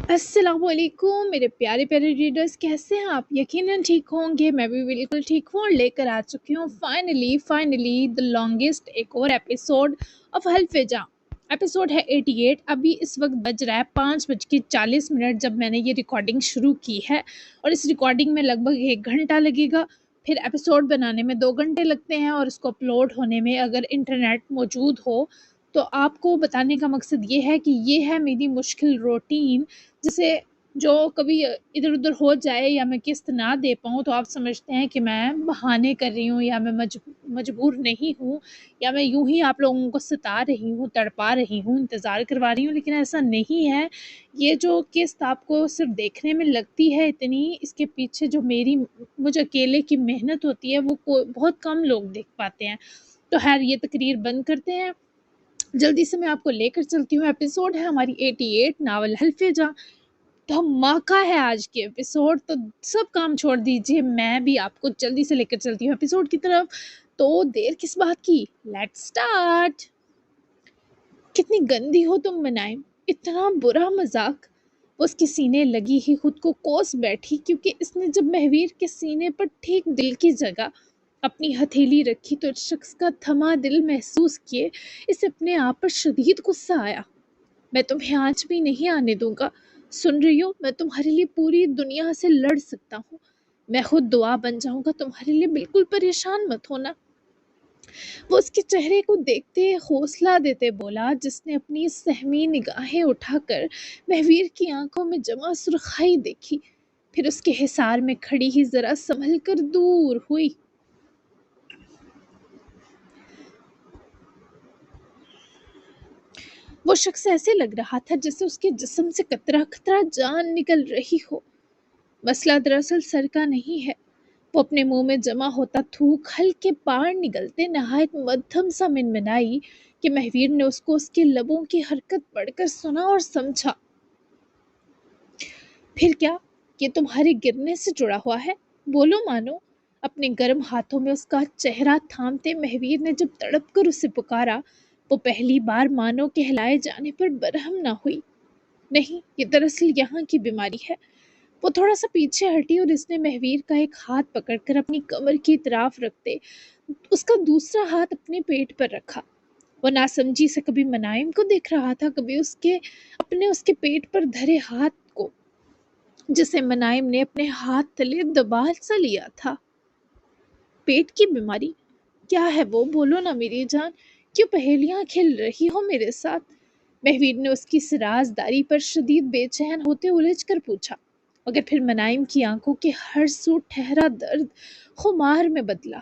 السلام علیکم میرے پیارے پیارے ریڈرز، کیسے ہیں آپ؟ یقیناً ٹھیک ہوں گے، میں بھی بالکل ٹھیک ہوں اور لے کر آ چکی ہوں فائنلی دا لانگسٹ ایک اور ایپیسوڈ آف حلفِ جاں۔ ایپیسوڈ ہے 88۔ ابھی اس وقت بج رہا ہے 5:40 جب میں نے یہ ریکارڈنگ شروع کی ہے، اور اس ریکارڈنگ میں لگ بھگ 1 گھنٹہ لگے گا، پھر ایپیسوڈ بنانے میں 2 گھنٹے لگتے ہیں، اور اس کو اپلوڈ ہونے میں اگر انٹرنیٹ موجود ہو تو آپ کو بتانے کا مقصد یہ ہے کہ یہ ہے میری مشکل روٹین، جسے جو کبھی ادھر ادھر ہو جائے یا میں قسط نہ دے پاؤں تو آپ سمجھتے ہیں کہ میں بہانے کر رہی ہوں، یا میں مجبور نہیں ہوں، یا میں یوں ہی آپ لوگوں کو ستا رہی ہوں، تڑپا رہی ہوں، انتظار کروا رہی ہوں، لیکن ایسا نہیں ہے۔ یہ جو قسط آپ کو صرف دیکھنے میں لگتی ہے اتنی، اس کے پیچھے جو مجھ اکیلے کی محنت ہوتی ہے وہ بہت کم لوگ دیکھ پاتے ہیں۔ تو خیر، یہ تقریر بند کرتے ہیں، جلدی سے میں آپ کو لے کر چلتی ہوں۔ ایپیسوڈ ہے ہماری 88، ناول حلفِ جاں۔ دھماکہ ہے آج کے ایپیسوڈ، تو سب کام چھوڑ دیجیے، میں بھی آپ کو جلدی سے لے کر چلتی ہوں ایپیسوڈ کی طرف۔ تو دیر کس بات کی، لیٹس سٹارٹ۔ کتنی گندی ہو تم منائم، اتنا برا مذاق۔ وہ اس کے سینے لگی ہی خود کو کوس بیٹھی، کیونکہ اس نے جب مہویر کے سینے پر ٹھیک دل کی جگہ اپنی ہتھیلی رکھی تو اس شخص کا تھما دل محسوس کیے اسے اپنے آپ پر شدید غصہ آیا۔ میں تمہیں آج بھی نہیں آنے دوں گا، سن رہی ہو؟ میں تمہارے لیے پوری دنیا سے لڑ سکتا ہوں، میں خود دعا بن جاؤں گا تمہارے لیے، بالکل پریشان مت ہونا۔ وہ اس کے چہرے کو دیکھتے حوصلہ دیتے بولا، جس نے اپنی سہمی نگاہیں اٹھا کر مہویر کی آنکھوں میں جمع سرخائی دیکھی، پھر اس کے حصار میں کھڑی ہی ذرا سنبھل کر دور ہوئی۔ وہ شخص ایسے لگ رہا تھا جیسے اس کے جسم سے قطرہ قطرہ جان نکل رہی ہو۔ مسئلہ دراصل سر کا نہیں ہے۔ وہ اپنے منہ میں جمع ہوتا تھوک ہلکے پار نگلتے نہایت مدھم سا منمنائی کہ مہویر نے اس کو اس کے لبوں کی حرکت پڑھ کر سنا اور سمجھا۔ پھر کیا یہ تمہارے گرنے سے جڑا ہوا ہے؟ بولو مانو۔ اپنے گرم ہاتھوں میں اس کا چہرہ تھامتے مہویر نے جب تڑپ کر اسے پکارا، وہ پہلی بار مانو کہلائے جانے پر برہم نہ ہوئی۔ نہیں، یہ دراصل یہاں کی بیماری ہے۔ وہ تھوڑا سا پیچھے ہٹی اور اس نے مہویر کا ایک ہاتھ پکڑ کر اپنی کمر کی اطراف رکھتے اس کا دوسرا ہاتھ اپنے پیٹ پر رکھا۔ وہ ناسمجھی سے کبھی منائم کو دیکھ رہا تھا، کبھی اس کے پیٹ پر دھرے ہاتھ کو، جسے منائم نے اپنے ہاتھ تلے دبا سا لیا تھا۔ پیٹ کی بیماری کیا ہے وہ؟ بولو نا میری جان، کیوں پہیلیاں کھیل رہی ہو میرے ساتھ؟ مہویر نے اس کی سرازداری پر شدید بے چین ہوتے الجھ کر پوچھا، مگر پھر منائم کی آنکھوں کے ہر سو ٹھہرا درد خمار میں بدلا۔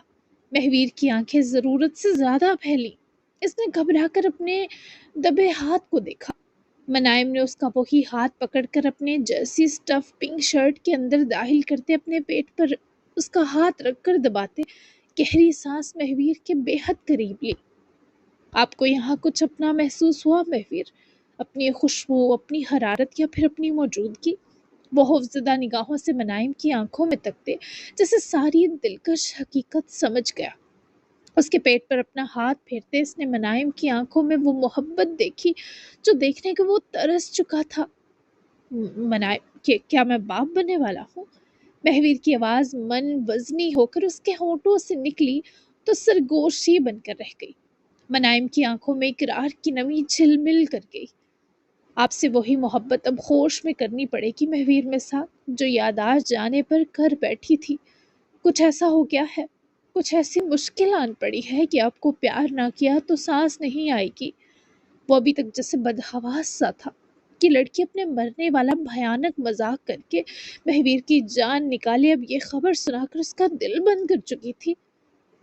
مہویر کی آنکھیں ضرورت سے زیادہ پھیلی، اس نے گھبرا کر اپنے دبے ہاتھ کو دیکھا۔ منائم نے اس کا وہی ہاتھ پکڑ کر اپنے جرسی سٹف پنک شرٹ کے اندر داخل کرتے اپنے پیٹ پر اس کا ہاتھ رکھ کر دباتے گہری سانس مہویر کے بے حد قریب لی۔ آپ کو یہاں کچھ اپنا محسوس ہوا مہویر؟ اپنی خوشبو، اپنی حرارت، یا پھر اپنی موجودگی؟ وہ خوفزدہ نگاہوں سے منائم کی آنکھوں میں تکتے جیسے ساری دلکش حقیقت سمجھ گیا۔ اس کے پیٹ پر اپنا ہاتھ پھیرتے اس نے منائم کی آنکھوں میں وہ محبت دیکھی جو دیکھنے کو وہ ترس چکا تھا۔ منائم، کیا میں باپ بننے والا ہوں؟ مہویر کی آواز من وزنی ہو کر اس کے ہونٹوں سے نکلی تو سرگوشی بن کر رہ گئی۔ منائم کی آنکھوں میں اقرار کی نمی جھل مل کر گئی۔ آپ سے وہی محبت اب ہوش میں کرنی پڑے گی مہویر میں ساتھ، جو یادداشت جانے پر کر بیٹھی تھی۔ کچھ ایسا ہو گیا ہے، کچھ ایسی مشکل آن پڑی ہے کہ آپ کو پیار نہ کیا تو سانس نہیں آئے گی۔ وہ ابھی تک جیسے بدحواس سا تھا کہ لڑکی اپنے مرنے والا بھیانک مذاق کر کے مہویر کی جان نکالے، اب یہ خبر سنا کر اس کا دل بند کر چکی تھی۔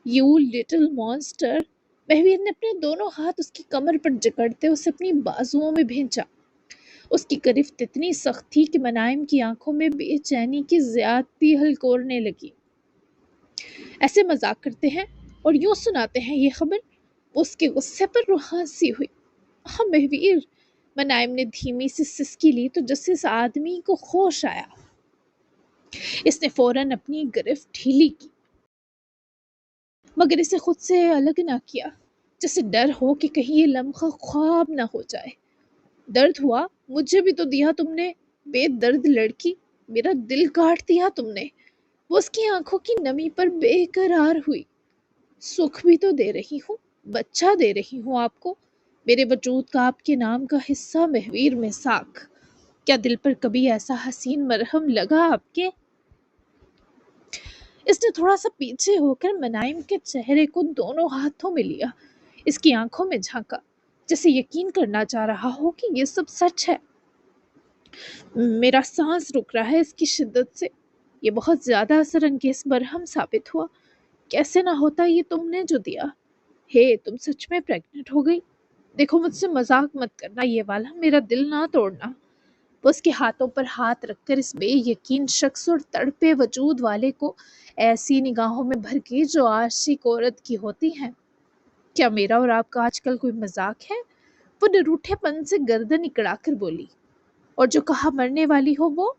You little monster! مہویر نے اپنے دونوں ہاتھ اس کی کمر پر جکڑتے اسے اپنی بازوؤں میں بھینچا۔ اس کی گرفت اتنی سخت تھی کہ منائم کی آنکھوں میں بے چینی کی زیادتی ہلکورنے لگی۔ ایسے مذاق کرتے ہیں اور یوں سناتے ہیں یہ خبر؟ اس کے غصے پر روحانسی ہوئی۔ ہاں مہویر! منائم نے دھیمی سی سسکی لی تو جس اس آدمی کو ہوش آیا، اس نے فوراً اپنی گرفت ڈھیلی کی، مگر اسے خود سے الگ نہ کیا، جسے ڈر ہو کہ کہیں یہ لمحہ خواب نہ ہو جائے۔ درد ہوا؟ مجھے بھی تو دیا تم نے۔ بے درد لڑکی، میرا دل کاٹ دیا تم نے۔ وہ اس کی آنکھوں کی نمی پر بے قرار ہوئی۔ سکھ بھی تو دے رہی ہوں، بچہ دے رہی ہوں آپ کو، میرے وجود کا آپ کے نام کا حصہ مہویر میں ساکھ۔ کیا دل پر کبھی ایسا حسین مرہم لگا آپ کے؟ اس نے تھوڑا سا پیچھے ہو کر منائم کے چہرے کو دونوں ہاتھوں میں لیا، اس کی آنکھوں میں جھانکا، جیسے یقین کرنا چاہ رہا ہو کہ یہ سب سچ ہے۔ میرا سانس رک رہا ہے اس کی شدت سے۔ یہ بہت زیادہ اثر انگیز مرہم ثابت ہوا۔ کیسے نہ ہوتا یہ تم نے جو دیا۔ تم سچ میں پریگننٹ ہو گئی؟ دیکھو مجھ سے مذاق مت کرنا یہ والا، میرا دل نہ توڑنا۔ وہ اس کے ہاتھوں پر ہاتھ رکھ کر اس بے یقین شخص اور تڑپے وجود والے کو ایسی نگاہوں میں بھر گئی جو عاشق عورت کی ہوتی ہیں۔ کیا میرا اور آپ کا آج کل کوئی مذاق ہے؟ وہ نروٹھے پن سے گردن اکڑا کر بولی۔ اور جو کہا مرنے والی ہو وہ؟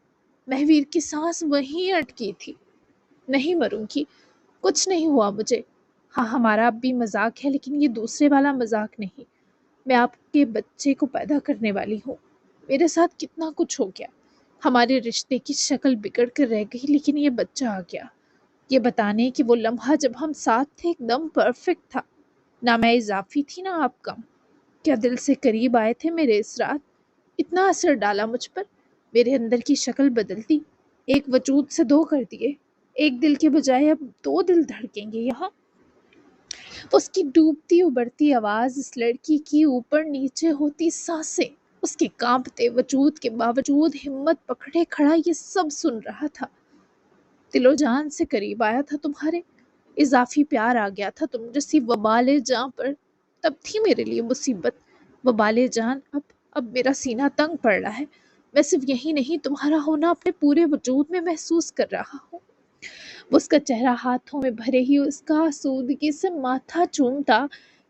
مہویر کی سانس وہیں اٹکی تھی۔ نہیں مروں گی، کچھ نہیں ہوا مجھے۔ ہاں ہمارا اب بھی مذاق ہے، لیکن یہ دوسرے والا مذاق نہیں۔ میں آپ کے بچے کو پیدا کرنے والی ہوں۔ میرے ساتھ کتنا کچھ ہو گیا، ہمارے رشتے کی شکل بگڑ کر رہ گئی، لیکن یہ بچہ آ گیا، یہ بتانے کہ وہ لمحہ جب ہم ساتھ تھے ایک دم پرفیکٹ تھا۔ نہ میں اضافی تھی نہ آپ کم۔ کیا دل سے قریب آئے تھے میرے اس رات، اتنا اثر ڈالا مجھ پر، میرے اندر کی شکل بدل دی، ایک وجود سے دو کر دیے۔ ایک دل کے بجائے اب دو دل دھڑکیں گے یہاں۔ اس کی ڈوبتی ابھرتی آواز، اس لڑکی کی اوپر نیچے ہوتی سانسیں، اس کے کانپتے وجود کے باوجود ہمت پکڑے کھڑا یہ سب سن رہا تھا۔ دل و جان سے قریب آیا تھا تمہارے، اضافی پیار آ گیا تھا تم جیسی وبال جاں پر، تب تھی میرے لیے مصیبت۔ وبال جان، اب میرا سینہ تنگ پڑ رہا ہے، میں صرف یہی نہیں تمہارا ہونا اپنے پورے وجود میں محسوس کر رہا ہوں۔ وہ اس کا چہرہ ہاتھوں میں بھرے ہی اس کا آسودگی سے ماتھا چومتا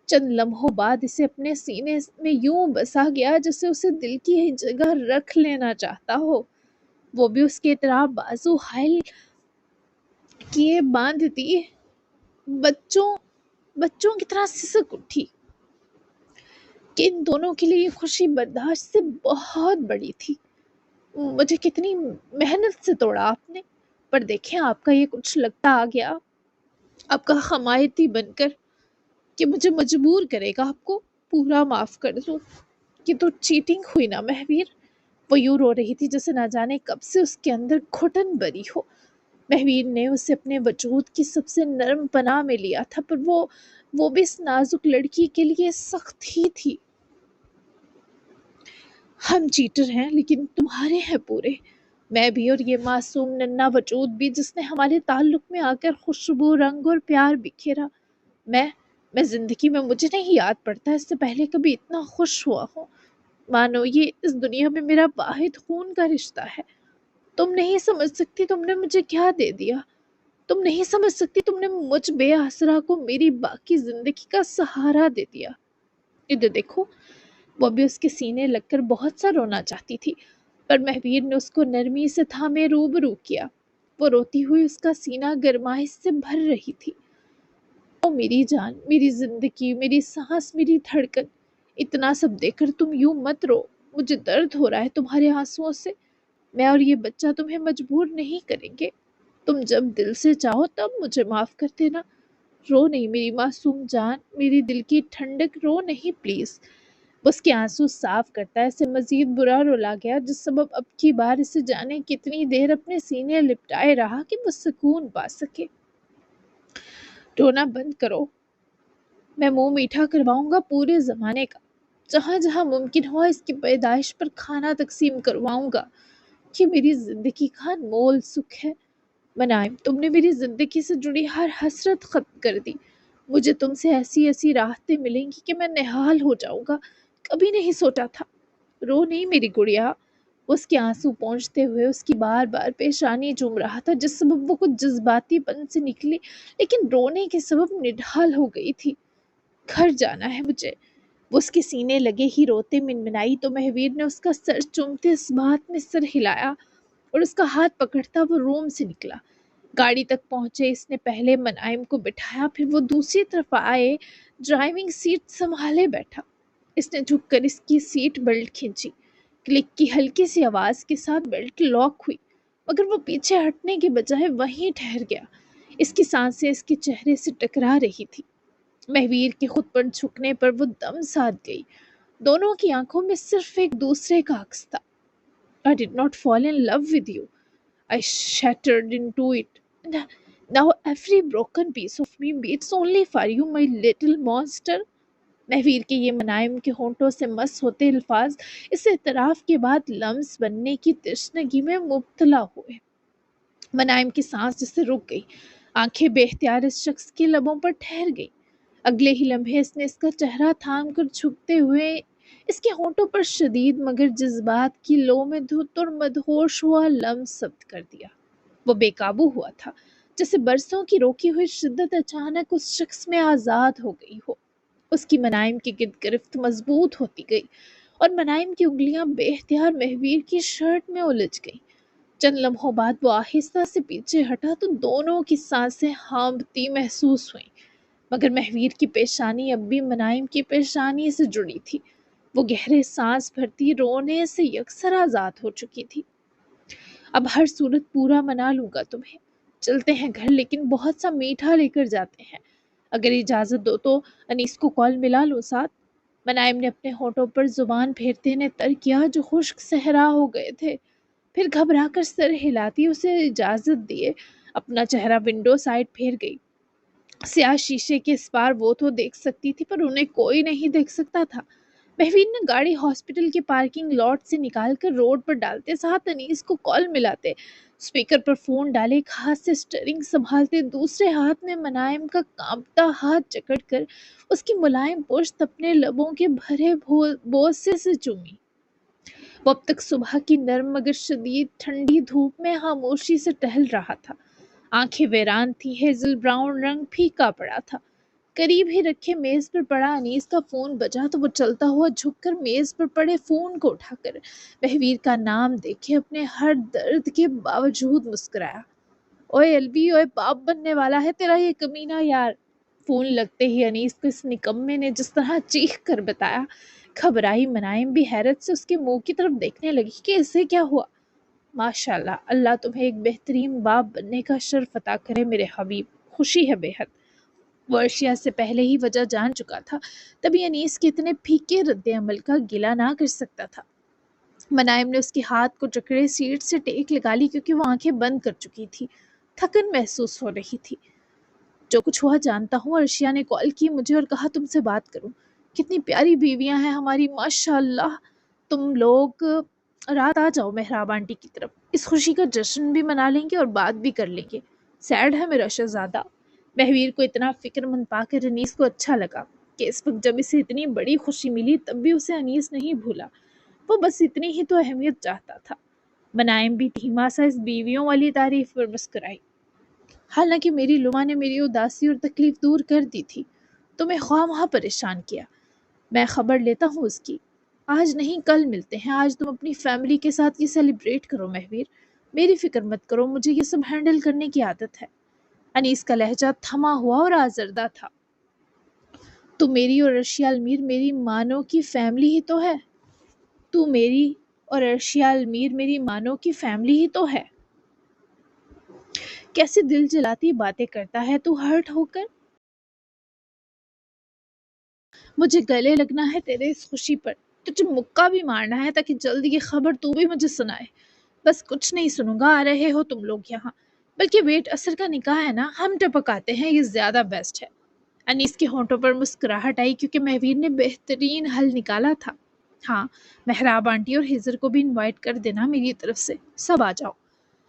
چند لمحوں بعد اسے اپنے سینے میں یوں بسا گیا جیسے اسے دل کی ایک جگہ رکھ لینا چاہتا ہو۔ وہ بھی اس کے طرح بازو حائل کیے باندھ دی، بچوں کی طرح سسک اٹھی کہ ان دونوں کے لیے یہ خوشی برداشت سے بہت بڑی تھی۔ مجھے کتنی محنت سے توڑا آپ نے، پر دیکھیں آپ کا یہ کچھ لگتا آ گیا، آپ کا حمایتی بن کر، کہ مجھے مجبور کرے گا آپ کو پورا معاف کر دوں۔ یہ تو چیٹنگ ہوئی نا مہویر۔ وہ یوں رو رہی تھی جیسے نہ جانے کب سے اس کے اندر گھٹن بری ہو۔ مہویر نے اسے اپنے وجود کی سب سے نرم پناہ میں لیا تھا، پر وہ بھی اس نازک لڑکی کے لیے سخت ہی تھی۔ ہم چیٹر ہیں لیکن تمہارے ہیں پورے، میں بھی اور یہ معصوم ننھا وجود بھی جس نے ہمارے تعلق میں آ کر خوشبو، رنگ اور پیار بکھیرا۔ میں زندگی میں مجھے نہیں یاد پڑتا اس سے پہلے کبھی اتنا خوش ہوا ہوں۔ مانو یہ اس دنیا میں میرا واحد خون کا رشتہ ہے۔ تم نہیں سمجھ سکتی تم نے مجھے کیا دے دیا، تم نہیں سمجھ سکتی تم نے مجھ بے آسرا کو میری باقی زندگی کا سہارا دے دیا۔ ادھر دیکھو۔ وہ بھی اس کے سینے لگ کر بہت سا رونا چاہتی تھی، پر مہویر نے اس کو نرمی سے تھامے روبرو کیا۔ وہ روتی ہوئی اس کا سینہ گرمائش سے بھر رہی تھی۔ او میری جان، میری زندگی، میری سانس، میری دھڑکن، اتنا سب دیکھ کر تم یوں مت رو، مجھے درد ہو رہا ہے تمہارے آنسوؤں سے۔ میں اور یہ بچہ تمہیں مجبور نہیں کریں گے، تم جب دل سے چاہو تب مجھے معاف کر دینا۔ رو نہیں میری معصوم جان، میری دل کی ٹھنڈک، رو نہیں پلیز۔ اس کے آنسو صاف کرتا ہے اسے مزید برا رلا گیا، جس سبب اب کی بار اسے جانے کتنی دیر اپنے سینے لپٹائے رہا کہ وہ سکون پا سکے۔ رونا بند کرو، میں منہ میٹھا کرواؤں گا پورے زمانے کا، جہاں جہاں ممکن ہوا اس کی پیدائش پر کھانا تقسیم کرواؤں گا، کہ میری زندگی کا انمول سکھ ہے۔ منائم، تم نے میری زندگی سے جڑی ہر حسرت ختم کر دی۔ مجھے تم سے ایسی راحتیں ملیں گی کہ میں نہال ہو جاؤں گا، کبھی نہیں سوچا تھا۔ رو نہیں میری گڑیا۔ اس کے آنسو پہنچتے ہوئے اس کی بار بار پیشانی چوم رہا تھا، جس سبب وہ کچھ جذباتی پن سے نکلی، لیکن رونے کے سبب نڈھال ہو گئی تھی۔ گھر جانا ہے مجھے۔ وہ اس کے سینے لگے ہی روتے منمنائی تو مہویر نے اس کا سر چومتے اس بات میں سر ہلایا اور اس کا ہاتھ پکڑتا وہ روم سے نکلا۔ گاڑی تک پہنچے اس نے پہلے منائم کو بٹھایا، پھر وہ دوسری طرف آئے ڈرائیونگ سیٹ سنبھالے بیٹھا۔ اس نے جھک کر اس کی سیٹ بیلٹ کھینچی۔ کلک کی ہلکی سی آواز کے ساتھ بیلٹ لاک ہوئی، مگر وہ پیچھے ہٹنے کے بجائے وہیں ٹھہر گیا۔ اس کی سانسیں اس کے چہرے سے ٹکرا رہی تھی۔ مہویر کے خود پر جھکنے پر وہ دم ساتھ گئی۔ دونوں کی آنکھوں میں صرف ایک دوسرے کا عکس تھا۔ I did not fall in love with you. I shattered into it. Now every broken piece of me beats only for you, my little monster. مہویر کے یہ منائم کے ہونٹوں سے مس ہوتے الفاظ اس اعتراف کے بعد لمس بننے کی تشنگی میں مبتلا ہوئے۔ منائم کی سانس جسے رک گئی، آنکھیں بے اختیار اس شخص کے لبوں پر ٹھہر گئی۔ اگلے ہی لمحے اس نے اس کا چہرہ تھام کر جھکتے ہوئے اس کے ہونٹوں پر شدید مگر جذبات کی لو میں دھت اور مدہوش ہوا لمس ثبت کر دیا۔ وہ بے قابو ہوا تھا، جیسے برسوں کی روکی ہوئی شدت اچانک اس شخص میں آزاد ہو گئی ہو۔ اس کی منائم کی گرد گرفت مضبوط ہوتی گئی اور منائم کی انگلیاں بے اختیار مہویر کی شرٹ میں الجھ گئیں۔ چند لمحوں بعد وہ آہستہ سے پیچھے ہٹا تو دونوں کی سانسیں ہانپتی محسوس ہوئیں، مگر مہویر کی پیشانی اب بھی منائم کی پیشانی سے جڑی تھی۔ وہ گہرے سانس بھرتی رونے سے یکسر آزاد ہو چکی تھی۔ اب ہر صورت پورا منا لوں گا تمہیں، چلتے ہیں گھر، لیکن بہت سا میٹھا لے کر جاتے ہیں۔ اگر اجازت دو تو انیس کو کال ملا لوں ساتھ۔ منائم نے اپنے ہونٹوں پر زبان پھیرتے نے تر کیا جو خشک صحرا ہو گئے تھے، پھر گھبرا کر سر ہلاتی اسے اجازت دیے اپنا چہرہ ونڈو سائڈ پھیر گئی۔ سیاہ شیشے کے اس پار وہ تو دیکھ سکتی تھی پر انہیں کوئی نہیں دیکھ سکتا تھا۔ مہویر نے گاڑی ہاسپٹل کے پارکنگ لاٹ سے نکال کر روڈ پر ڈالتے ساتھ انیس کو کال ملاتے، اسپیکر پر فون ڈالے، ایک ہاتھ سے اسٹیئرنگ سنبھالتے دوسرے ہاتھ میں منائم کا کانپتا ہاتھ جکڑ کر اس کی ملائم پشت اپنے لبوں کے بھرے بوسے سے چومی۔ وہ اب تک صبح کی نرم مگر شدید ٹھنڈی دھوپ میں خاموشی سے ٹہل رہا تھا۔ آنکھیں ویران تھی، ہیزل براؤن رنگ پھیکا پڑا تھا۔ قریب ہی رکھے میز پر پڑا انیس کا فون بجا تو وہ چلتا ہوا جھک کر میز پر پڑے فون کو اٹھا کر مہویر کا نام دیکھے اپنے ہر درد کے باوجود مسکرایا۔ اوئے الوی، اوئے باپ بننے والا ہے تیرا یہ کمینہ یار۔ فون لگتے ہی انیس کو اس نکمے نے جس طرح چیخ کر بتایا، گھبرائی منائم بھی حیرت سے اس کے منہ کی طرف دیکھنے لگی کہ اسے کیا ہوا۔ ماشاءاللہ، اللہ تمہیں ایک بہترین باپ بننے کا شرف عطا کرے میرے حبیب، خوشی ہے بے حد۔ وہ ارشیا سے پہلے ہی وجہ جان چکا تھا، تبھی انیس کے اتنے پھیکے رد عمل کا گلہ نہ کر سکتا تھا۔ منائم نے اس کے ہاتھ کو جکڑے سیٹ سے ٹیک لگا لی کیونکہ وہ آنکھیں بند کر چکی تھی، تھکن محسوس ہو رہی تھی۔ جو کچھ ہوا جانتا ہوں، ارشیا نے کال کی مجھے اور کہا تم سے بات کروں۔ کتنی پیاری بیویاں ہیں ہماری، ماشاءاللہ۔ تم لوگ رات آ جاؤ محراب آنٹی کی طرف، اس خوشی کا جشن بھی منا لیں گے اور بات بھی کر لیں گے۔ سیڈ ہے میرا شہزادہ۔ مہویر کو اتنا فکر مند پا کر انیس کو اچھا لگا کہ اس وقت جب اسے اتنی بڑی خوشی ملی تب بھی اسے انیس نہیں بھولا، وہ بس اتنی ہی تو اہمیت چاہتا تھا۔ منائم بھی دھیما سا اس بیویوں والی تعریف پر مسکرائی۔ حالانکہ میری لما نے میری اداسی اور تکلیف دور کر دی تھی، تمہیں خواہ مخواہ پریشان کیا، میں خبر لیتا ہوں اس کی۔ آج نہیں کل ملتے ہیں، آج تم اپنی فیملی کے ساتھ یہ سیلیبریٹ کرو مہویر، میری فکر مت کرو، مجھے یہ سب ہینڈل کرنے کی عادت ہے۔ انیس کا لہجہ تھما ہوا اور آزردہ تھا۔ تو میری اور ارشیا المیر میری مانو کی فیملی ہی تو ہے، تو میری اور ارشیا المیر میری مانو کی فیملی ہی تو ہے۔ کیسے دل جلاتی باتیں کرتا ہے تو ہرٹ ہو کر۔ مجھے گلے لگنا ہے تیرے اس خوشی پر، تجھے مکہ بھی مارنا ہے تاکہ جلدی یہ خبر تو بھی مجھے سنائے۔ بس کچھ نہیں سنوں گا، آ رہے ہو تم لوگ یہاں، بلکہ ویٹ اثر کا نکاح ہے نا، ہم ٹپکاتے ہیں، یہ زیادہ بیسٹ ہے۔ انیس کے ہونٹوں پر مسکراہٹ آئی کیونکہ مہویر نے بہترین حل نکالا تھا۔ ہاں، محراب آنٹی اور ہیزر کو بھی انوائٹ کر دینا میری طرف سے، سب آ جاؤ۔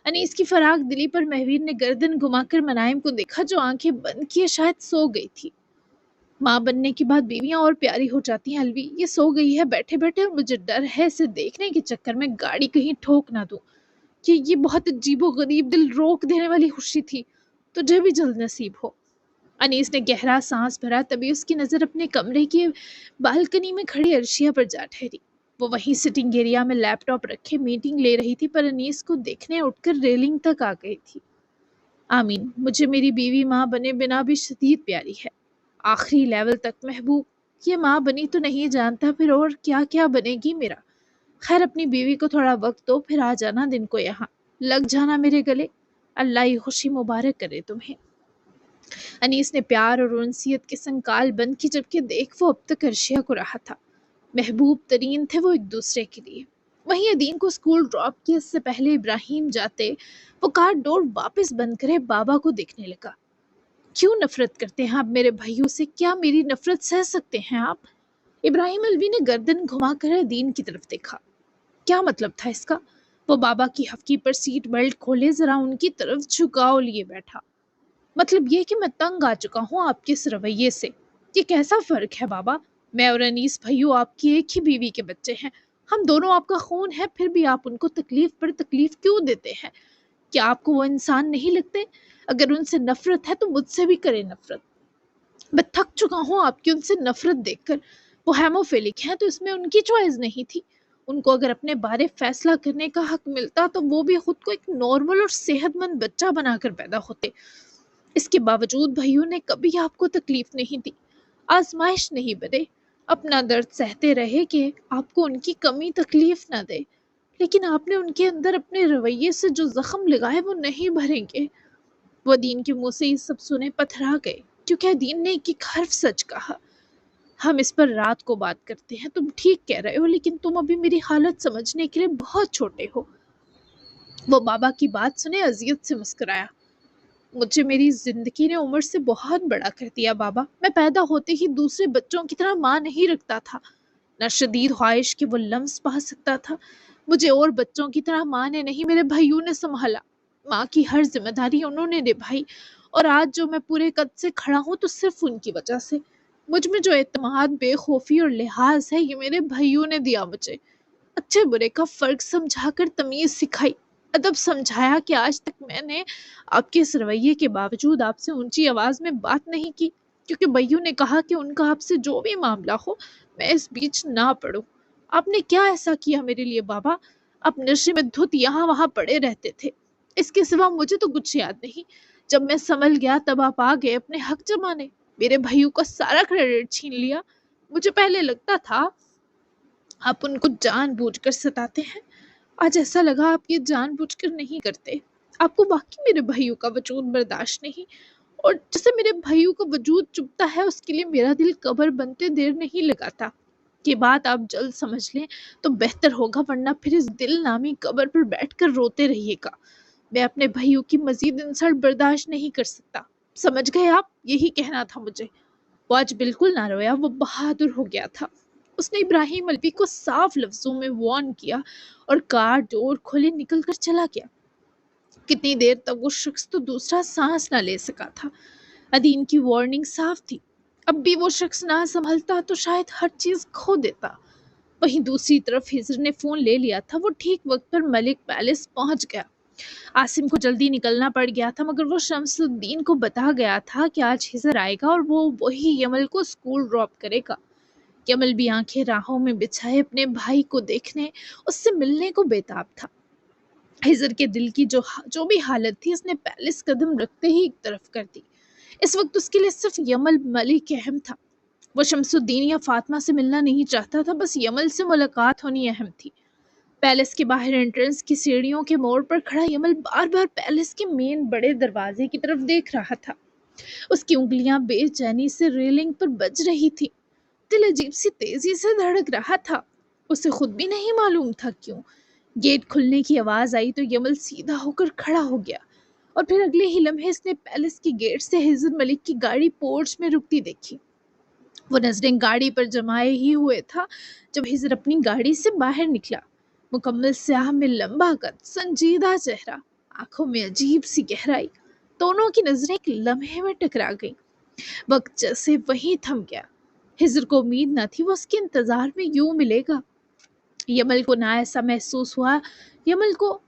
انیس کی فراق دلی پر مہویر نے گردن گھما کر منائم کو دیکھا جو آنکھیں بند کیے شاید سو گئی تھی۔ ماں بننے کے بعد بیویاں اور پیاری ہو جاتی ہیں الوی، یہ سو گئی ہے بیٹھے بیٹھے اور مجھے ڈر ہے اسے دیکھنے کے چکر میں گاڑی کہیں ٹھوک نہ دوں، کہ یہ بہت عجیب و غریب دل روک دینے والی خوشی تھی، تجھے بھی جلد نصیب ہو۔ انیس نے گہرا سانس بھرا، تبھی اس کی نظر اپنے کمرے کی بالکنی میں کھڑی ارشیا پر جا ٹھہری۔ وہ وہیں سٹنگ ایریا میں لیپ ٹاپ رکھے میٹنگ لے رہی تھی، پر انیس کو دیکھنے اٹھ کر ریلنگ تک آ گئی تھی۔ آمین، مجھے میری بیوی ماں بنے بنا بھی شدید پیاری ہے، آخری لیول تک محبوب۔ یہ ماں بنی تو نہیں جانتا پھر اور کیا کیا بنے گی میرا۔ خیر اپنی بیوی کو تھوڑا وقت دو، پھر آ جانا دن کو یہاں، لگ جانا میرے گلے، اللہ یہ خوشی مبارک کرے تمہیں۔ انیس نے پیار اور انسیت کے سنگ کال بند کی، جبکہ دیکھ وہ اب تک ارشیا کو رہا تھا، محبوب ترین تھے وہ ایک دوسرے کے لیے۔ وہیں ادین کو اسکول ڈراپ کیا اس سے پہلے ابراہیم جاتے وہ کار ڈور واپس بند کرے بابا کو دیکھنے لگا۔ کیوں نفرت کرتے ہیں آپ میرے بھائیوں سے؟ کیا میری نفرت سہ سکتے ہیں آپ؟ ابراہیم الوی نے گردن گھما کر ادین کی طرف دیکھا۔ کیا مطلب تھا اس کا؟ وہ بابا کی ہفکی پر سیٹ بیلٹ کھولے ذرا ان کی طرف جھکاؤ لیے بیٹھا۔ مطلب یہ کہ میں تنگ آ چکا ہوں آپ کے اس رویے سے۔ یہ کیسا فرق ہے بابا؟ میں اور انیس بھائیو آپ کی ایک ہی بیوی کے بچے ہیں، ہم دونوں آپ کا خون ہے، پھر بھی آپ ان کو تکلیف پر تکلیف کیوں دیتے ہیں؟ کیا آپ کو وہ انسان نہیں لگتے؟ اگر ان سے نفرت ہے تو مجھ سے بھی کرے نفرت۔ میں تھک چکا ہوں آپ کی ان سے نفرت دیکھ کر۔ وہ ہیموفیلک ہیں تو اس میں ان کی چوائس نہیں تھی، ان کو اگر اپنے بارے فیصلہ کرنے کا حق ملتا تو وہ بھی خود کو ایک نارمل اور صحت مند بچہ بنا کر پیدا ہوتے۔ اس کے باوجود بھائیوں نے کبھی آپ کو تکلیف نہیں دی، آزمائش نہیں بنے، اپنا درد سہتے رہے کہ آپ کو ان کی کمی تکلیف نہ دے، لیکن آپ نے ان کے اندر اپنے رویے سے جو زخم لگائے وہ نہیں بھریں گے۔ وہ دین کے منہ سے یہ سب سنے پتھرا گئے، کیونکہ دین نے ایک حرف سچ کہا۔ ہم اس پر رات کو بات کرتے ہیں، تم ٹھیک کہہ رہے ہو، لیکن تم ابھی میری حالت سمجھنے کے لیے بہت چھوٹے ہو۔ وہ بابا کی بات سنے اذیت سے مسکرایا۔ مجھے میری زندگی نے عمر سے بہت بڑا کر دیا بابا، میں پیدا ہوتے ہی دوسرے بچوں کی طرح ماں نہیں رکھتا تھا، نہ شدید خواہش کے وہ لمس پا سکتا تھا، مجھے اور بچوں کی طرح ماں نے نہیں میرے بھائیوں نے سنبھالا، ماں کی ہر ذمہ داری انہوں نے نبھائی، اور آج جو میں پورے قد سے کھڑا ہوں تو صرف ان کی وجہ سے۔ مجھ میں جو اعتماد، بے خوفی اور لحاظ ہے یہ میرے بھائیوں نے دیا مجھے، اچھے برے کا فرق سمجھا کر تمیز سکھائی، ادب سمجھایا کہ آج تک میں نے آپ کے اس رویے کے باوجود آپ سے اونچی آواز میں بات نہیں کی، کیونکہ بھائیوں نے کہا کہ ان کا آپ سے جو بھی معاملہ ہو میں اس بیچ نہ پڑوں۔ آپ نے کیا ایسا کیا میرے لیے بابا؟ آپ نشے میں دھت یہاں وہاں پڑے رہتے تھے، اس کے سوا مجھے تو کچھ یاد نہیں۔ جب میں سنبھل گیا تب آپ آ گئے اپنے حق جمانے، میرے بھائیوں کا سارا کریڈٹ چھین لیا۔ مجھے پہلے لگتا تھا آپ ان کو جان بوجھ کر ستاتے ہیں، آج ایسا لگا آپ یہ جان بوجھ کر نہیں کرتے، آپ کو واقعی میرے بھائیوں کا وجود برداشت نہیں، اور جسے میرے بھائیوں کا وجود چبھتا ہے اس کے لیے میرا دل قبر بنتے دیر نہیں لگاتا۔ یہ بات آپ جلد سمجھ لیں تو بہتر ہوگا، ورنہ پھر اس دل نامی قبر پر بیٹھ کر روتے رہیے گا۔ میں اپنے بھائیوں کی مزید انسلٹ برداشت نہیں کر سکتا، سمجھ گئے آپ؟ یہی کہنا تھا مجھے۔ وہ آج بالکل نہ رویا، وہ بہادر ہو گیا تھا۔ اس نے ابراہیم الوی کو صاف لفظوں میں وارن کیا اور کار ڈور کھولے نکل کر چلا گیا۔ کتنی دیر تک وہ شخص تو دوسرا سانس نہ لے سکا تھا۔ ادین کی وارننگ صاف تھی، اب بھی وہ شخص نہ سنبھلتا تو شاید ہر چیز کھو دیتا۔ وہیں دوسری طرف ہجر نے فون لے لیا تھا، وہ ٹھیک وقت پر ملک پیلس پہنچ گیا۔ عاصم کو جلدی نکلنا پڑ گیا تھا، مگر وہ شمس الدین کو بتا گیا تھا کہ آج ہجر آئے گا اور وہ وہی یمل کو اسکول ڈراپ کرے گا۔ یمل بھی آنکھیں راہوں میں بچھائے اپنے بھائی کو دیکھنے، اس سے ملنے کو بےتاب تھا۔ ہجر کے دل کی جو بھی حالت تھی اس نے پیلس قدم رکھتے ہی ایک طرف کر دی۔ اس وقت اس کے لیے صرف یمل ملک اہم تھا، وہ شمس الدین یا فاطمہ سے ملنا نہیں چاہتا تھا، بس یمل سے ملاقات ہونی اہم تھی۔ پیلس کے باہر انٹرنس کی سیڑھیوں کے موڑ پر کھڑا یمل بار بار پیلس کے مین بڑے دروازے کی طرف دیکھ رہا تھا، اس کی انگلیاں بے چینی سے ریلنگ پر بج رہی تھی، دل عجیب سی تیزی سے دھڑک رہا تھا، اسے خود بھی نہیں معلوم تھا کیوں۔ گیٹ کھلنے کی آواز آئی تو یمل سیدھا ہو کر کھڑا ہو گیا، اور پھر اگلے ہی لمحے اس نے پیلس کی گیٹ سے ہجر ملک کی گاڑی پورچ میں رکتی دیکھی۔ وہ نظریں گاڑی پر جمائے ہی ہوئے تھا جب ہجر اپنی گاڑی سے باہر نکلا، مکمل سیاہ میں لمبا قد، سنجیدہ چہرہ، آنکھوں میں عجیب سی گہرائی، دونوں کی نظریں ایک لمحے میں ٹکرا گئیں۔ وقت جیسے وہیں تھم گیا، ہجر کو امید نہ تھی وہ اس کے انتظار میں یوں ملے گا۔ یمل کو نہ ایسا محسوس ہوا یمل کو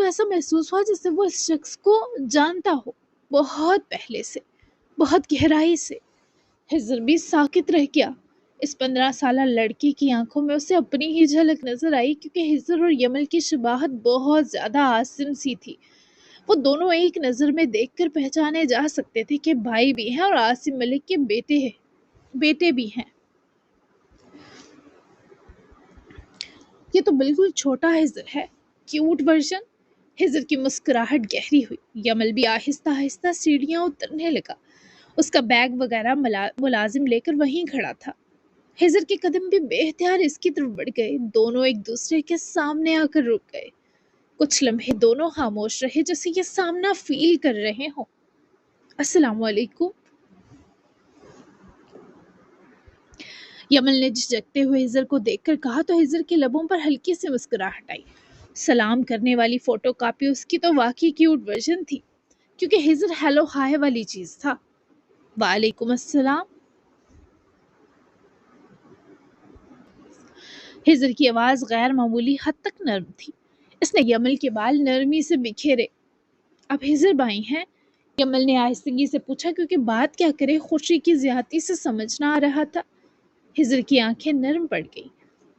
ایسا محسوس ہوا جیسے وہ اس شخص کو جانتا ہو، بہت پہلے سے، بہت گہرائی سے۔ ہجر بھی ساکت رہ گیا، اس 15 سالہ لڑکی کی آنکھوں میں اسے اپنی ہی جھلک نظر آئی، کیونکہ ہجر اور یمل کی شباہت بہت زیادہ عاصم سی تھی، وہ دونوں ایک نظر میں دیکھ کر پہچانے جا سکتے تھے کہ بھائی بھی ہیں اور عاصم ملک کے بیٹے بھی ہیں۔ یہ تو بالکل چھوٹا ہزر ہے، کیوٹ ورژن۔ ہزر کی مسکراہٹ گہری ہوئی، یمل بھی آہستہ آہستہ سیڑھیاں اترنے لگا۔ اس کا بیگ وغیرہ ملازم لے کر وہیں کھڑا تھا۔ ہزر کے قدم بھی بے اختیار اس کی طرف بڑھ گئے، دونوں ایک دوسرے کے سامنے آ کر رک گئے۔ کچھ لمحے دونوں خاموش رہے، جیسے یہ سامنا فیل کر رہے ہوں۔ السلام علیکم، یمل نے جھجکتے ہوئے ہزر کو دیکھ کر کہا تو ہزر کے لبوں پر ہلکی سی مسکراہٹ آئی۔ سلام کرنے والی فوٹو کاپی اس کی تو واقعی کیوٹ ورژن تھی، کیونکہ ہزر ہیلو ہائے والی چیز تھا۔ وعلیکم السلام۔ ہزر کی آواز غیر معمولی حد تک نرم تھی۔ اس نے یمل کے بال نرمی سے بکھیرے۔ اب ہزر بھائی ہیں؟ یمل نے آہستگی سے پوچھا، کیونکہ بات کیا کرے خوشی کی زیادتی سے سمجھ نہ آ رہا تھا۔ ہزر کی آنکھیں نرم پڑ گئی۔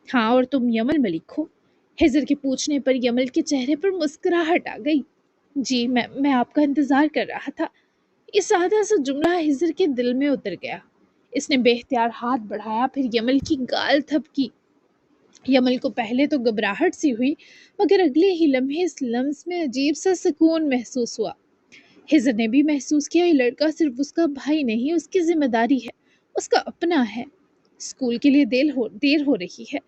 ہاں، اور تم یمل ملک ہو؟ ہزر کے پوچھنے پر یمل کے چہرے پر مسکراہٹ آ گئی۔ جی، میں آپ کا انتظار کر رہا تھا۔ یہ سادہ سا جملہ ہزر کے دل میں اتر گیا۔ اس نے بے اختیار ہاتھ بڑھایا، پھر یمل کی گال تھپکی۔ یمل کو پہلے تو گھبراہٹ سی ہوئی، مگر اگلے ہی لمحے اس لمس میں عجیب سا سکون محسوس ہوا۔ ہزر نے بھی محسوس کیا یہ لڑکا صرف اس کا بھائی نہیں، اس کی ذمہ داری ہے، اس کا اپنا ہے۔ اسکول کے لیے دیر ہو رہی ہے،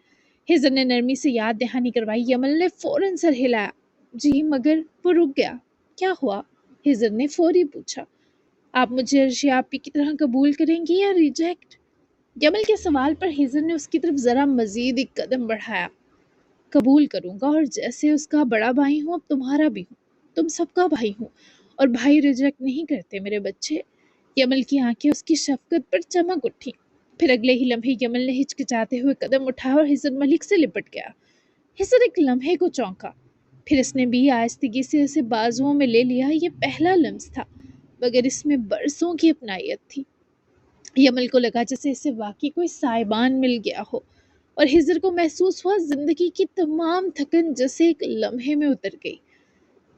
ہزر نے نرمی سے یاد دہانی کروائی۔ یمل نے فوراً سر ہلایا۔ جی، مگر وہ رک گیا۔ کیا ہوا؟ ہزر نے فوری پوچھا۔ آپ مجھے ارشیا آپی کی طرح قبول کریں گی یا ریجیکٹ؟ یمل کے سوال پر ہزر نے اس کی طرف ذرا مزید ایک قدم بڑھایا۔ قبول کروں گا، اور جیسے اس کا بڑا بھائی ہوں اب تمہارا بھی ہوں، تم سب کا بھائی ہوں، اور بھائی ریجیکٹ نہیں کرتے میرے بچے۔ یمل کی آنکھیں اس کی شفقت پر چمک اٹھی۔ پھر اگلے ہی لمحے یمل نے ہچکچاتے ہوئے قدم اٹھایا اور ہزر ملک سے لپٹ گیا۔ ہزر ایک لمحے کو چونکا، پھر اس نے بھی آہستگی سے اسے بازوؤں میں لے لیا۔ یہ پہلا لمس تھا، مگر اس میں برسوں کی اپنائیت تھی۔ یمل کو لگا جیسے اسے واقعی کوئی سائبان مل گیا ہو، اور ہزر کو محسوس ہوا زندگی کی تمام تھکن جیسے ایک لمحے میں اتر گئی۔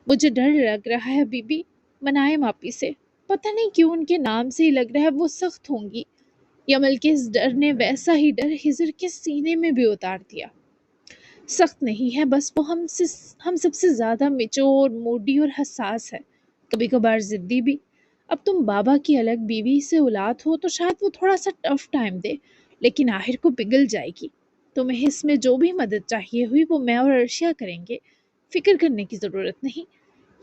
مجھے ڈر لگ رہا ہے بی بی، منائم آپی سے، پتہ نہیں کیوں ان کے نام سے ہی لگ رہا ہے وہ سخت ہوں گی۔ یمل کے اس ڈر نے ویسا ہی ڈر ہزر کے سینے میں بھی اتار دیا۔ سخت نہیں ہے، بس وہ ہم سب سے زیادہ میچور، موڈی اور حساس ہے، کبھی کبھار ضدی بھی۔ اب تم بابا کی الگ بیوی سے اولاد ہو تو شاید وہ تھوڑا سا ٹف ٹائم دے، لیکن آخر کو پگھل جائے گی۔ تمہیں اس میں جو بھی مدد چاہیے ہوئی وہ میں اور ارشیا کریں گے، فکر کرنے کی ضرورت نہیں۔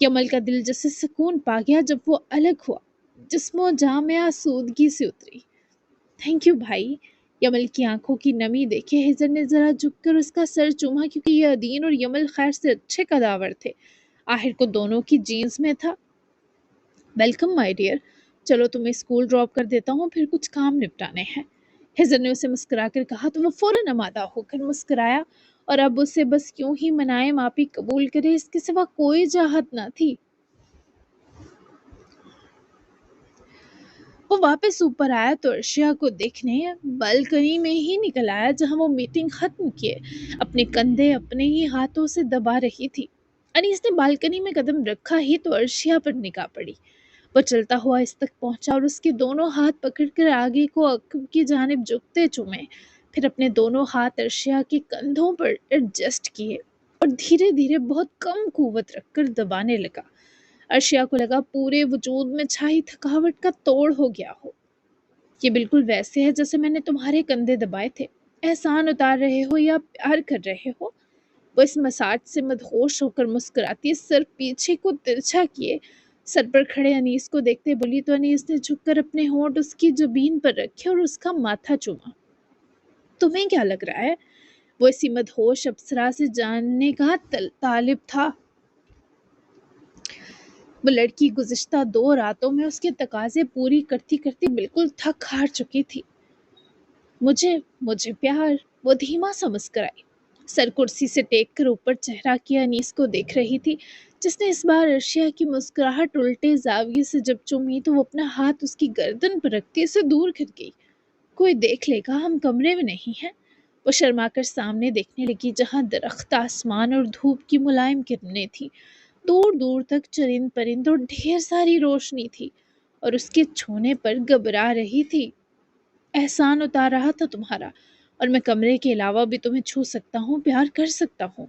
یمل کا دل جیسے سکون پا گیا جب وہ الگ ہوا، جسم و جاں میں آسودگی سے اتری۔ تھینک یو بھائی۔ یمل کی آنکھوں کی نمی دیکھے ہزر نے ذرا جھک کر اس کا سر چوما، کیونکہ یہ ادین اور یمل خیر سے اچھے قداور تھے، آخر کو دونوں کی جینز میں تھا۔ ویلکم مائی ڈیئر، چلو تمہیں اسکول ڈراپ کر دیتا ہوں، پھر کچھ کام نپٹانے ہیں۔ ہزر نے اسے مسکرا کر کہا تو وہ فوراً آمادہ ہو کر مسکرایا، اور اب اسے بس کیوں ہی منائم آپی قبول کرے، اس کے سوا کوئی چاہت نہ تھی۔ وہ واپس اوپر آیا تو ارشیا کو دیکھنے بالکنی میں ہی نکل آیا، جہاں وہ میٹنگ ختم کیے اپنے کندھے اپنے ہی ہاتھوں سے دبا رہی تھی۔ انیس نے بالکنی میں قدم رکھا ہی تو ارشیا پر نگاہ پڑی۔ وہ چلتا ہوا اس تک پہنچا اور اس کے دونوں ہاتھ پکڑ کر آگے کو عقب کی جانب جھکتے چومے، پھر اپنے دونوں ہاتھ ارشیا کے کندھوں پر ایڈجسٹ کیے اور دھیرے دھیرے بہت کم قوت رکھ کر دبانے لگا۔ ارشیا کو لگا پورے وجود میں چھائی تھکاوٹ کا توڑ ہو گیا ہو۔ یہ بالکل ویسے ہے جیسے میں نے تمہارے کندھے دبائے تھے، احسان اتار رہے ہو یا پیار کر رہے ہو؟ وہ اس مساج سے مدہوش ہو کر مسکراتی سر پیچھے کو ترچھا کیے سر پر کھڑے انیس کو دیکھتے بولی تو انیس نے جھک کر اپنے ہونٹ اس کی جبین پر رکھے اور اس کا ماتھا چوما۔ تمہیں کیا لگ رہا ہے؟ وہ اسی مدہوش ابصرا سے جاننے کا طالب تھا۔ وہ لڑکی گزشتہ 2 راتوں میں اس کے تقاضے پوری کرتی کرتی بالکل تھک ہار چکی تھی۔ مجھے پیار، وہ دھیما سا مسکرائی، سر کرسی سے ٹیک کر اوپر چہرہ کیا انیس کو دیکھ رہی تھی، جس نے اس بار ارشیا کی مسکراہٹ الٹے زاویے سے جب چومی تو وہ اپنا ہاتھ اس کی گردن پر رکھتی اسے دور کر گئی۔ کوئی دیکھ لے گا، ہم کمرے میں نہیں ہیں۔ وہ شرما کر سامنے دیکھنے لگی، جہاں درخت، آسمان اور دھوپ کی ملائم کرنیں تھیں، دور دور تک چرند پرند اور ڈھیر ساری روشنی تھی، اور اس کے چھونے پر گھبرا رہی تھی۔ احسان اتار رہا تھا تمہارا، اور میں کمرے کے علاوہ بھی تمہیں چھو سکتا ہوں، پیار کر سکتا ہوں۔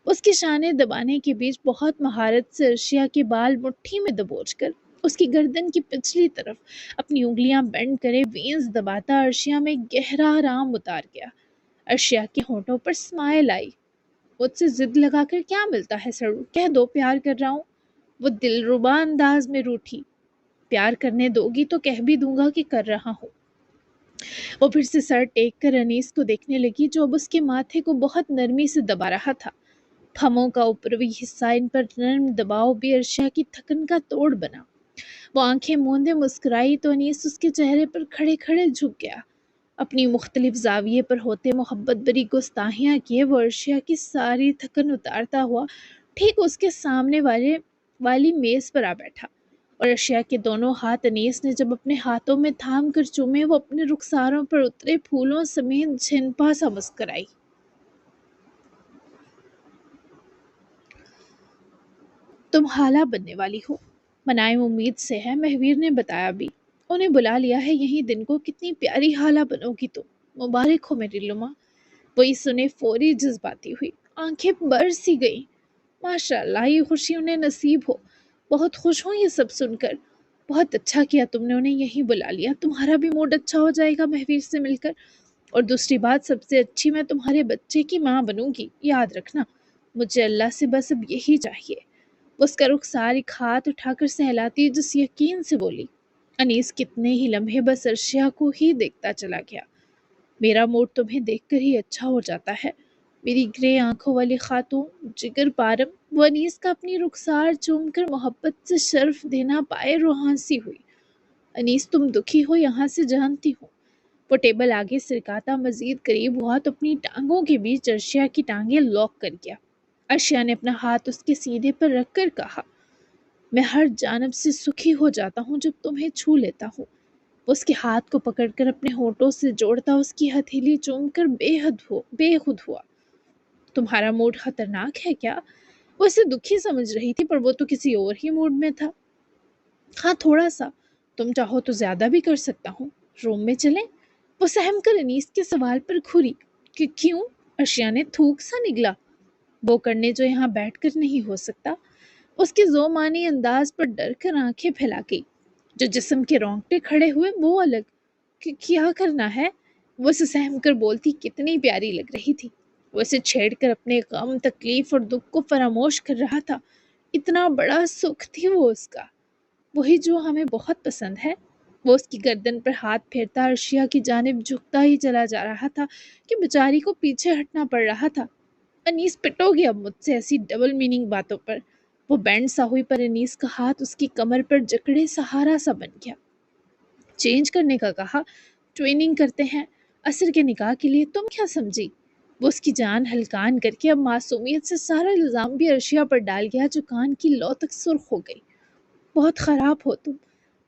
اس کے شانے دبانے کے بیچ بہت مہارت سے ارشیا کے بال مٹھی میں دبوچ کر اس کی گردن کی پچھلی طرف اپنی انگلیاں بینڈ کرے وینز دباتا ارشیا میں گہرا آرام اتار گیا۔ ارشیا کے ہونٹوں پر اسمائل آئی۔ مجھ سے ضد لگا کر کیا ملتا ہے سڑو، کہہ دو پیار کر رہا ہوں۔ وہ دلربا انداز میں روٹھی۔ پیار کرنے دو گی تو کہہ بھی دوں گا کہ کر رہا ہوں۔ وہ پھر سے سر ٹیک کر انیس کو دیکھنے لگی جو اب اس کے ماتھے کو بہت نرمی سے دبا رہا تھا۔ پھموں کا اوپروی حصہ ان پر نرم دباؤ بھی ارشیا کی تھکن کا توڑ بنا۔ وہ آنکھیں موندے مسکرائی تو انیس اس کے چہرے پر کھڑے کھڑے جھک گیا۔ اپنی مختلف زاویے پر ہوتے محبت بری گستاخیاں کیے وہ ارشیا کی ساری تھکن اتارتا ہوا ٹھیک اس کے سامنے والی میز پر آ بیٹھا، اور ارشیا کے دونوں ہاتھ انیس نے جب اپنے ہاتھوں میں تھام کر چومے وہ اپنے رخساروں پر اترے پھولوں سمیت جھنپا سا مسکرائی۔ تم حالہ بننے والی ہو، منائم امید سے ہے، مہویر نے بتایا بھی، انہیں بلا لیا ہے یہیں دن کو، کتنی پیاری حالہ بنو گی تم، مبارک ہو میری لما۔ وہی سنے فوری جذباتی ہوئی، آنکھیں برس ہی گئیں۔ ماشاء اللہ، یہ خوشی انہیں نصیب ہو، بہت خوش ہوں یہ سب سن کر۔ بہت اچھا کیا تم نے انہیں یہیں بلا لیا، تمہارا بھی موڈ اچھا ہو جائے گا مہویر سے مل کر، اور دوسری بات سب سے اچھی، میں تمہارے بچے کی ماں بنوں گی، یاد رکھنا۔ مجھے اللہ سے بس اب یہی چاہیے۔ وہ اس کا رخسار ایک ہاتھ اٹھا کر سہلاتی جس یقین سے بولی۔ انیس کتنے ہی لمحے بس ارشیا کو ہی دیکھتا چلا گیا۔ میرا موڈ تمہیں دیکھ کر ہی اچھا ہو جاتا ہے، میری گرے آنکھوں والی خاتون، جگر پارم۔ وہ انیس کا اپنی رخسار چوم کر محبت سے شرف دینا پائے روحانسی ہوئی۔ انیس تم دکھی ہو یہاں سے جانتی ہوں۔ وہ ٹیبل آگے سرکاتا مزید قریب ہوا تو اپنی ٹانگوں کے بیچ ارشیا کی ٹانگیں لاک کر گیا۔ ارشیا نے اپنا ہاتھ اس کے سینے پر رکھ کر کہا، میں ہر جانب سے سکھی ہو جاتا ہوں جب تمہیں چھو لیتا ہوں۔ وہ اس کے ہاتھ کو پکڑ کر اپنے ہونٹوں سے جوڑتا اس کی ہتھیلی چوم کر بے خود ہوا۔ تمہارا موڈ خطرناک ہے کیا؟ وہ اسے دکھی سمجھ رہی تھی، پر وہ تو کسی اور ہی موڈ میں تھا۔ ہاں تھوڑا سا، تم چاہو تو زیادہ بھی کر سکتا ہوں، روم میں چلیں؟ وہ سہم کر انیس کے سوال پر گھری کہ کیوں؟ ارشیا نے تھوک سا نگلا، وہ کرنے جو یہاں بیٹھ کر نہیں ہو سکتا۔ اس کے ذومانی انداز پر ڈر کر آنکھیں پھیلا گئی، جو جسم کے رونگٹے کھڑے ہوئے وہ الگ۔ کہ کیا کرنا ہے؟ وہ اسے سہم کر بولتی کتنی پیاری لگ رہی تھی۔ وہ اسے چھیڑ کر اپنے غم، تکلیف اور دکھ کو فراموش کر رہا تھا۔ اتنا بڑا سکھ تھی وہ اس کا، وہی جو ہمیں بہت پسند ہے۔ وہ اس کی گردن پر ہاتھ پھیرتا ارشیا کی جانب جھکتا ہی چلا جا رہا تھا کہ بیچاری کو پیچھے ہٹنا پڑ رہا تھا۔ انیس پٹو گی اب مجھ سے ایسی ڈبل میننگ باتوں پر۔ وہ بینڈ سا ہوئی پر انیس کا ہاتھ اس کی کمر پر جکڑے سہارا سا بن گیا۔ چینج کرنے کا کہا، ٹویننگ کرتے ہیں عصر کے نکاح کے لیے، تم کیا سمجھی؟ وہ اس کی جان ہلکان کر کے اب معصومیت سے سارا الزام بھی ارشیا پر ڈال گیا جو کان کی لو تک سرخ ہو گئی۔ بہت خراب ہو تم۔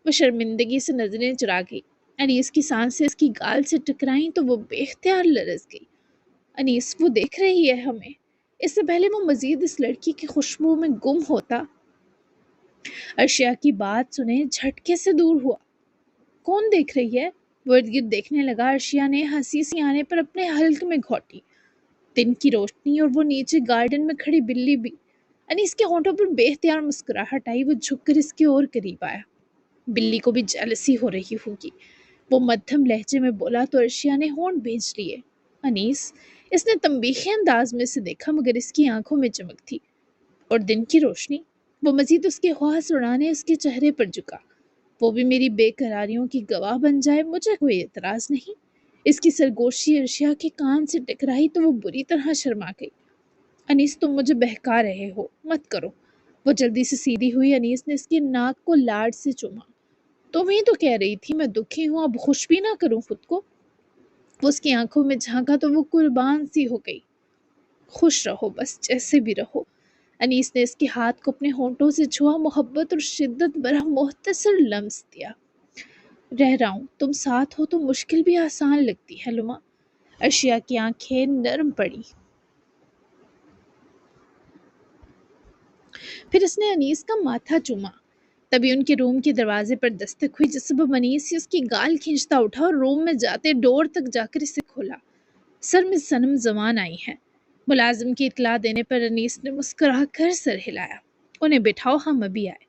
وہ شرمندگی سے نظریں چرا گئی۔ انیس کی سانسیں اس کی گال سے ٹکرائیں تو وہ بے اختیار لرز گئی۔ انیس وہ دیکھ رہی ہے ہمیں۔ اس سے پہلے وہ مزید اس لڑکی کی خوشبو میں گم ہوتا ارشیا کی بات سنے جھٹکے سے دور ہوا۔ کون دیکھ رہی ہے؟ وہ ارد گرد دیکھنے لگا۔ ارشیا نے ہنسی سی آنے پر اپنے حلق میں گھونٹی۔ دن کی روشنی اور وہ نیچے گارڈن میں کھڑی بلی بھی۔ انیس کے ہونٹوں پر بے اختیار مسکراہٹ آئی، وہ جھک کر اس کے اور قریب آیا۔ بلی کو بھی جیلسی ہو رہی ہوگی، وہ مدھم لہجے میں بولا تو ارشیا نے ہونٹ بھیج لیے۔ انیس، اس نے تنبیہی انداز میں سے دیکھا مگر اس کی آنکھوں میں چمک تھی۔ اور دن کی روشنی؟ وہ مزید اس کے خواص اڑانے اس کے چہرے پر جھکا۔ وہ بھی میری بے قراریوں کی گواہ بن جائے، مجھے کوئی اعتراض نہیں۔ اس کی سرگوشی ارشیا کے کان سے ٹکرائی تو وہ بری طرح شرما گئی۔ انیس تم مجھے بہکا رہے ہو، مت کرو۔ وہ جلدی سے سیدھی ہوئی۔ انیس نے اس کی ناک کو لاڈ سے چوما۔ تم ہی تو کہہ رہی تھی میں دکھی ہوں، اب خوش بھی نہ کروں خود کو۔ وہ اس کی آنکھوں میں جھانکا تو وہ قربان سی ہو گئی۔ خوش رہو بس، جیسے بھی رہو۔ انیس نے اس کے ہاتھ کو اپنے ہونٹوں سے چھوا، محبت اور شدت برہ مختصر لمس دیا۔ رہ رہا ہوں، تم ساتھ ہو تو مشکل بھی آسان لگتی ہے لما۔ ارشیا کی آنکھیں نرم پڑی۔ پھر اس نے انیس کا ماتھا چوما۔ تبھی ان کے روم کے دروازے پر دستک ہوئی جس سبب انیس سے اس کی گال کھینچتا اٹھا اور روم میں جاتے ڈور تک جا کر اسے کھولا۔ سر میں صنم زمان آئی ہیں۔ ملازم کی اطلاع دینے پر انیس نے مسکرا کر سر ہلایا۔ انہیں بٹھاؤ، ہم ابھی آئے،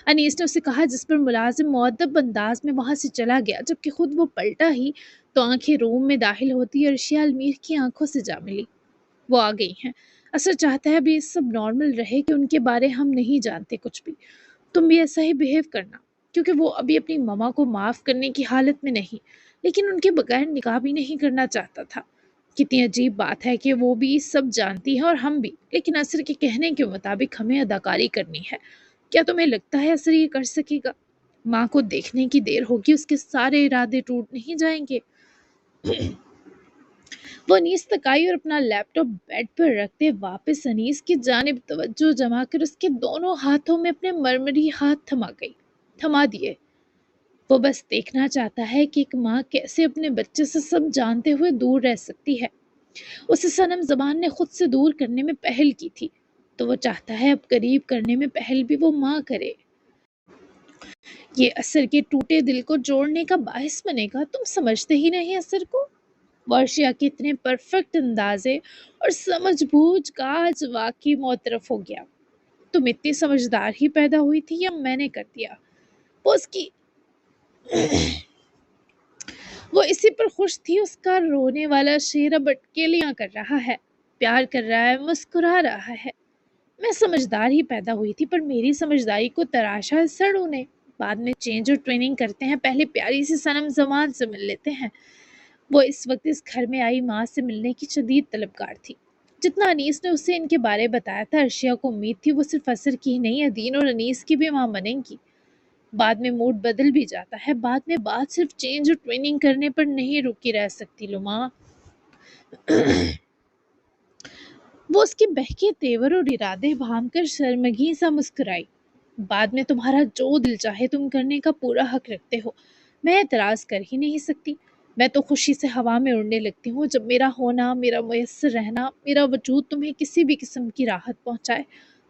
انیس نے اسے کہا، جس پر ملازم مؤدب انداز میں وہاں سے چلا گیا، جبکہ خود وہ پلٹا ہی تو آنکھیں روم میں داخل ہوتی اور ارشیا المیر کی آنکھوں سے جا ملی۔ وہ آ گئی ہیں۔ اثر چاہتا ہے ابھی یہ سب نارمل رہے کہ ان کے بارے ہم نہیں جانتے کچھ بھی۔ تم بھی ایسا ہی بیہیو کرنا، کیونکہ وہ ابھی اپنی ماما کو معاف کرنے کی حالت میں نہیں، لیکن ان کے بغیر نکاح بھی نہیں کرنا چاہتا تھا۔ کتنی عجیب بات ہے کہ وہ بھی سب جانتی ہے اور ہم بھی، لیکن اثر کے کہنے کے مطابق ہمیں اداکاری کرنی ہے۔ کیا تمہیں لگتا ہے اثر یہ کر سکے گا؟ ماں کو دیکھنے کی دیر ہوگی، اس کے سارے ارادے ٹوٹ نہیں جائیں گے؟ وہ انیس تک آئی اور اپنا لیپ ٹاپ بیڈ پر رکھتے واپس انیس کی جانب توجہ جما کر اس کے دونوں ہاتھوں میں اپنے مرمری ہاتھ تھما دیے۔ وہ بس دیکھنا چاہتا ہے کہ ایک ماں کیسے اپنے بچے سے سب جانتے ہوئے دور رہ سکتی ہے۔ اسے صنم زمان نے خود سے دور کرنے میں پہل کی تھی، تو وہ چاہتا ہے اب قریب کرنے میں پہل بھی وہ ماں کرے۔ یہ اثر کے ٹوٹے دل کو جوڑنے کا باعث بنے گا۔ تم سمجھتے ہی نہیں اثر کو۔ ورشیا کے اتنے پرفیکٹ اندازے اور سمجھ بوجھ کا آج واقعی معترف ہو گیا۔ تم اتنی سمجھدار ہی پیدا ہوئی تھی یا میں نے کر دیا؟ وہ اسی پر خوش تھی۔ اس کا رونے والا شیر اب اٹکیلیاں کر رہا ہے، پیار کر رہا ہے، مسکرا رہا ہے۔ میں سمجھدار ہی پیدا ہوئی تھی، پر میری سمجھداری کو تراشا سڑوں نے۔ بعد میں چینج اور ٹریننگ کرتے ہیں، پہلے پیاری سی صنم زمان سے مل لیتے ہیں۔ وہ اس وقت اس گھر میں آئی ماں سے ملنے کی شدید طلبگار تھی۔ جتنا انیس نے اسے ان کے بارے بتایا تھا، ارشیا کو امید تھی وہ صرف اثر کی ہی نہیں، ادین اور انیس کی بھی ماں بنیں گی۔ بعد میں موڈ بدل بھی جاتا ہے، بعد میں بات صرف چینج اور ٹریننگ کرنے پر نہیں رکی رہ سکتی لما۔ وہ اس کے بہکے تیور اور ارادے بھان کر شرمگی سا مسکرائی۔ بعد میں تمہارا جو دل چاہے تم کرنے کا پورا حق رکھتے ہو، میں اعتراض کر ہی نہیں سکتی۔ میں تو خوشی سے ہوا میں اڑنے لگتی ہوں جب میرا ہونا، میرا میسر رہنا، میرا وجود تمہیں کسی بھی قسم کی راحت پہنچائے۔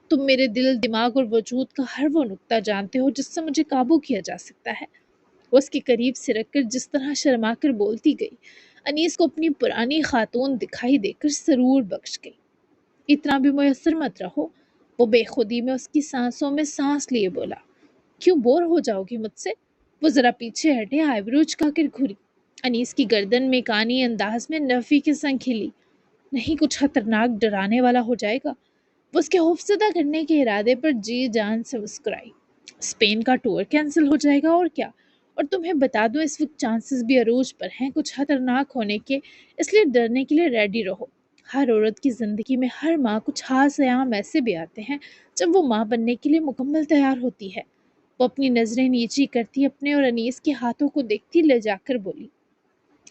تم میرے دل، دماغ اور وجود کا ہر وہ نقطہ جانتے ہو جس سے مجھے قابو کیا جا سکتا ہے۔ وہ اس کے قریب سرک کر جس طرح شرما کر بولتی گئی، انیس کو اپنی پرانی خاتون دکھائی دے کر سرور بخش گئی۔ اتنا بھی میسر مت رہو۔ وہ بے خودی میں اس کی سانسوں میں سانس لیے بولا، کیوں بور ہو جاؤ گی مجھ سے؟ وہ ذرا پیچھے ہٹے، آئیبرو چکا کر گھری۔ انیس کی گردن میں کانی انداز میں نفی کے سنگ کھلی۔ نہیں کچھ خطرناک ڈرانے والا ہو جائے گا؟ وہ اس کے خوفزدہ کرنے کے ارادے پر جی جان سے مسکرائی۔ اسپین کا ٹور کینسل ہو جائے گا اور کیا؟ اور تمہیں بتا دوں اس وقت چانسز بھی عروج پر ہیں کچھ خطرناک ہونے کے، اس لیے ڈرنے کے لیے ریڈی رہو۔ ہر عورت کی زندگی میں ہر ماں کچھ خاص ایام ایسے بھی آتے ہیں جب وہ ماں بننے کے لیے مکمل تیار ہوتی ہے۔ وہ اپنی نظریں نیچی کرتی اپنے اور انیس کے ہاتھوں کو دیکھتی لے جا کر بولی،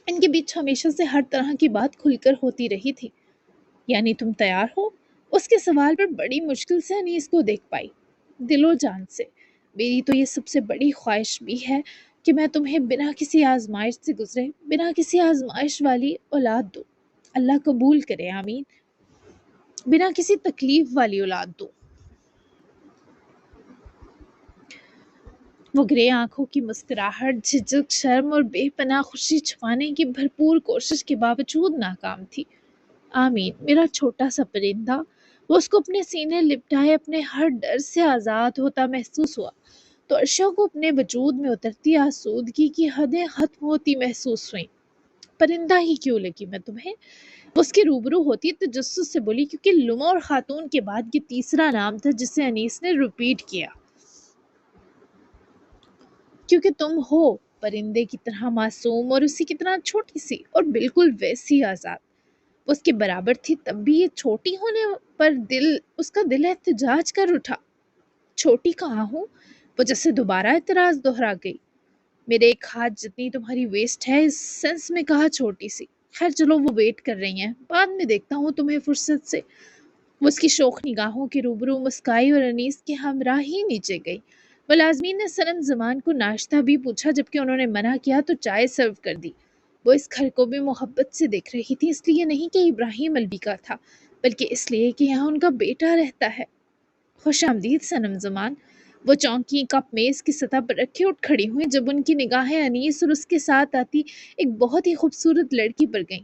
ان کے بیچ ہمیشہ سے ہر طرح کی بات کھل کر ہوتی رہی تھی۔ یعنی تم تیار ہو؟ اس کے سوال پر بڑی مشکل سے انیس کو دیکھ پائی۔ دل و جان سے۔ میری تو یہ سب سے بڑی خواہش بھی ہے کہ میں تمہیں بنا کسی آزمائش سے گزرے، بنا کسی آزمائش والی اولاد دوں۔ اللہ قبول کرے، آمین۔ بنا کسی تکلیف والی اولاد دوں۔ وہ گرے آنکھوں کی مسکراہٹ، جھجک، شرم اور بے پناہ خوشی چھپانے کی بھرپور کوشش کے باوجود ناکام تھی۔ آمین، میرا چھوٹا سا پرندہ۔ وہ اس کو اپنے سینے لپٹائے اپنے ہر ڈر سے آزاد ہوتا محسوس ہوا تو ارشا کو اپنے وجود میں اترتی آسودگی کی حدیں ختم ہوتی محسوس ہوئیں۔ پرندہ ہی کیوں لگی میں تمہیں؟ وہ اس کے روبرو ہوتی تجسس سے بولی، کیونکہ لما اور خاتون کے بعد یہ تیسرا نام تھا جسے انیس نے ریپیٹ کیا۔ کیونکہ تم ہو پرندے کی طرح معصوم اور اسی کی طرح چھوٹی سی اور بالکل ویسی آزاد۔ وہ اس کے برابر تھی تب بھی یہ چھوٹی ہونے پر اس کا دل احتجاج کر اٹھا۔ چھوٹی کہاں ہوں؟ وہ جیسے دوبارہ اعتراض دہرا گئی۔ میرے ایک ہاتھ جتنی تمہاری ویسٹ ہے، اس سینس میں کہا چھوٹی سی۔ خیر چلو، وہ ویٹ کر رہی ہیں، بعد میں دیکھتا ہوں تمہیں فرصت سے۔ وہ اس کی شوخ نگاہوں کے روبرو مسکائی اور انیس کے ہمراہ ہی نیچے گئی۔ ملازمین نے صنم زمان کو ناشتہ بھی پوچھا، جبکہ انہوں نے منع کیا تو چائے سرو کر دی۔ وہ اس گھر کو بھی محبت سے دیکھ رہی تھی، اس لیے نہیں کہ ابراہیم الوی کا تھا، بلکہ اس لیے کہ یہاں ان کا بیٹا رہتا ہے۔ خوش آمدید صنم زمان۔ وہ چونکی کپ میز کی سطح پر رکھے اٹھ کھڑی ہوئیں جب ان کی نگاہیں انیس اور اس کے ساتھ آتی ایک بہت ہی خوبصورت لڑکی پر گئیں۔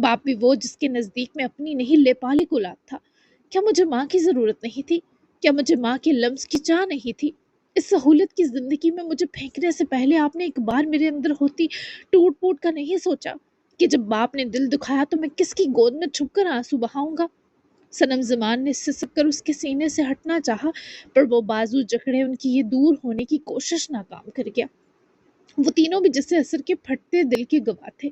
باپ بھی وہ جس کے نزدیک میں اپنی نہیں لیپالک اولاد تھا۔ کیا مجھے ماں کی ضرورت نہیں تھی؟ کیا مجھے ماں کے لمس کی چاہ نہیں تھی؟ اس سہولت کی زندگی میں مجھے پھینکنے سے پہلے آپ نے ایک بار میرے اندر ہوتی ٹوٹ پوٹ کا نہیں سوچا کہ جب باپ نے دل دکھایا تو میں کس کی گود میں چھپ کر آنسو بہاؤں گا؟ صنم زمان نے سسک کر اس کے سینے سے ہٹنا چاہا، پر وہ بازو جکڑے ان کی یہ دور ہونے کی کوشش ناکام کر گیا۔ وہ تینوں بھی جیسے اثر کے پھٹتے دل کے گواہ تھے۔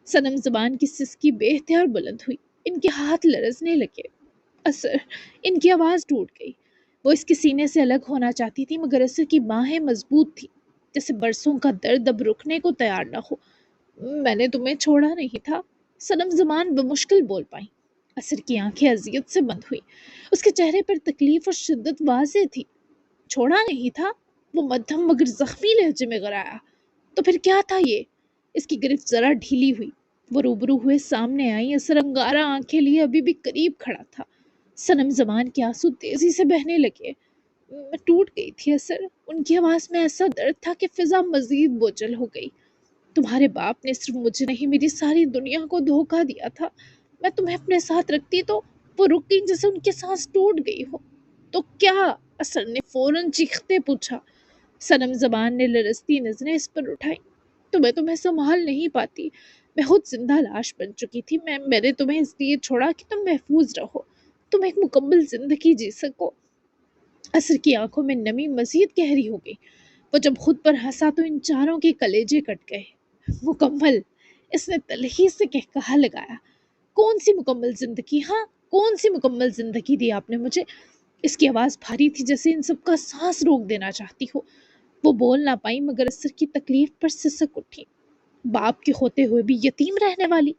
صنم زبان کی سسکی بے اختیار بلند ہوئی، ان کے ہاتھ لرزنے لگے۔ اثر، ان کی آواز ٹوٹ گئی۔ وہ اس کے سینے سے الگ ہونا چاہتی تھی، مگر اثر کی باہیں مضبوط تھی، جیسے برسوں کا درد اب رکنے کو تیار نہ ہو۔ میں نے تمہیں چھوڑا نہیں تھا، صنم زمان بمشکل بول پائیں۔ اثر کی آنکھیں اذیت سے بند ہوئی، اس کے چہرے پر تکلیف اور شدت واضح تھی۔ چھوڑا نہیں تھا؟ وہ مدھم مگر زخمی لہجے میں غرایا۔ تو پھر کیا تھا یہ؟ اس کی گرفت ذرا ڈھیلی ہوئی، وہ روبرو ہوئے سامنے آئی۔ اثر انگارہ آنکھیں لیے ابھی بھی قریب کھڑا تھا۔ صنم زمان کے آنسو تیزی سے بہنے لگے۔ میں ٹوٹ گئی تھی اثر، ان کی آواز میں ایسا درد تھا کہ فضا مزید بوجھل ہو گئی۔ تمہارے باپ نے صرف مجھے نہیں میری ساری دنیا کو دھوکہ دیا تھا۔ میں تمہیں اپنے ساتھ رکھتی تو وہ رک گئی جیسے ان کی سانس ٹوٹ گئی ہو۔ تو کیا؟ اثر نے فوراً چیختے پوچھا۔ صنم زبان نے لرزتی نظریں اس پر اٹھائیں۔ تو میں تمہیں سنبھال نہیں پاتی، میں خود زندہ لاش بن چکی تھی۔ میں نے تمہیں اس لیے چھوڑا کہ تم محفوظ رہو، تم ایک مکمل زندگی جی سکو۔ اثر کی آنکھوں میں نمی مزید گہری ہو گئی۔ وہ جب خود پر ہنسا تو ان چاروں کے کلیجے کٹ گئے۔ مکمل، اس نے تلخی سے کہا لگایا۔ کون سی مکمل زندگی؟ ہاں، کون سی مکمل زندگی دی آپ نے مجھے؟ اس کی آواز بھاری تھی جیسے ان سب کا سانس روک دینا چاہتی ہو۔ وہ بول نہ پائی مگر اثر کی تکلیف پر سسک اٹھی۔ باپ کے ہوتے ہوئے بھی یتیم رہنے والی،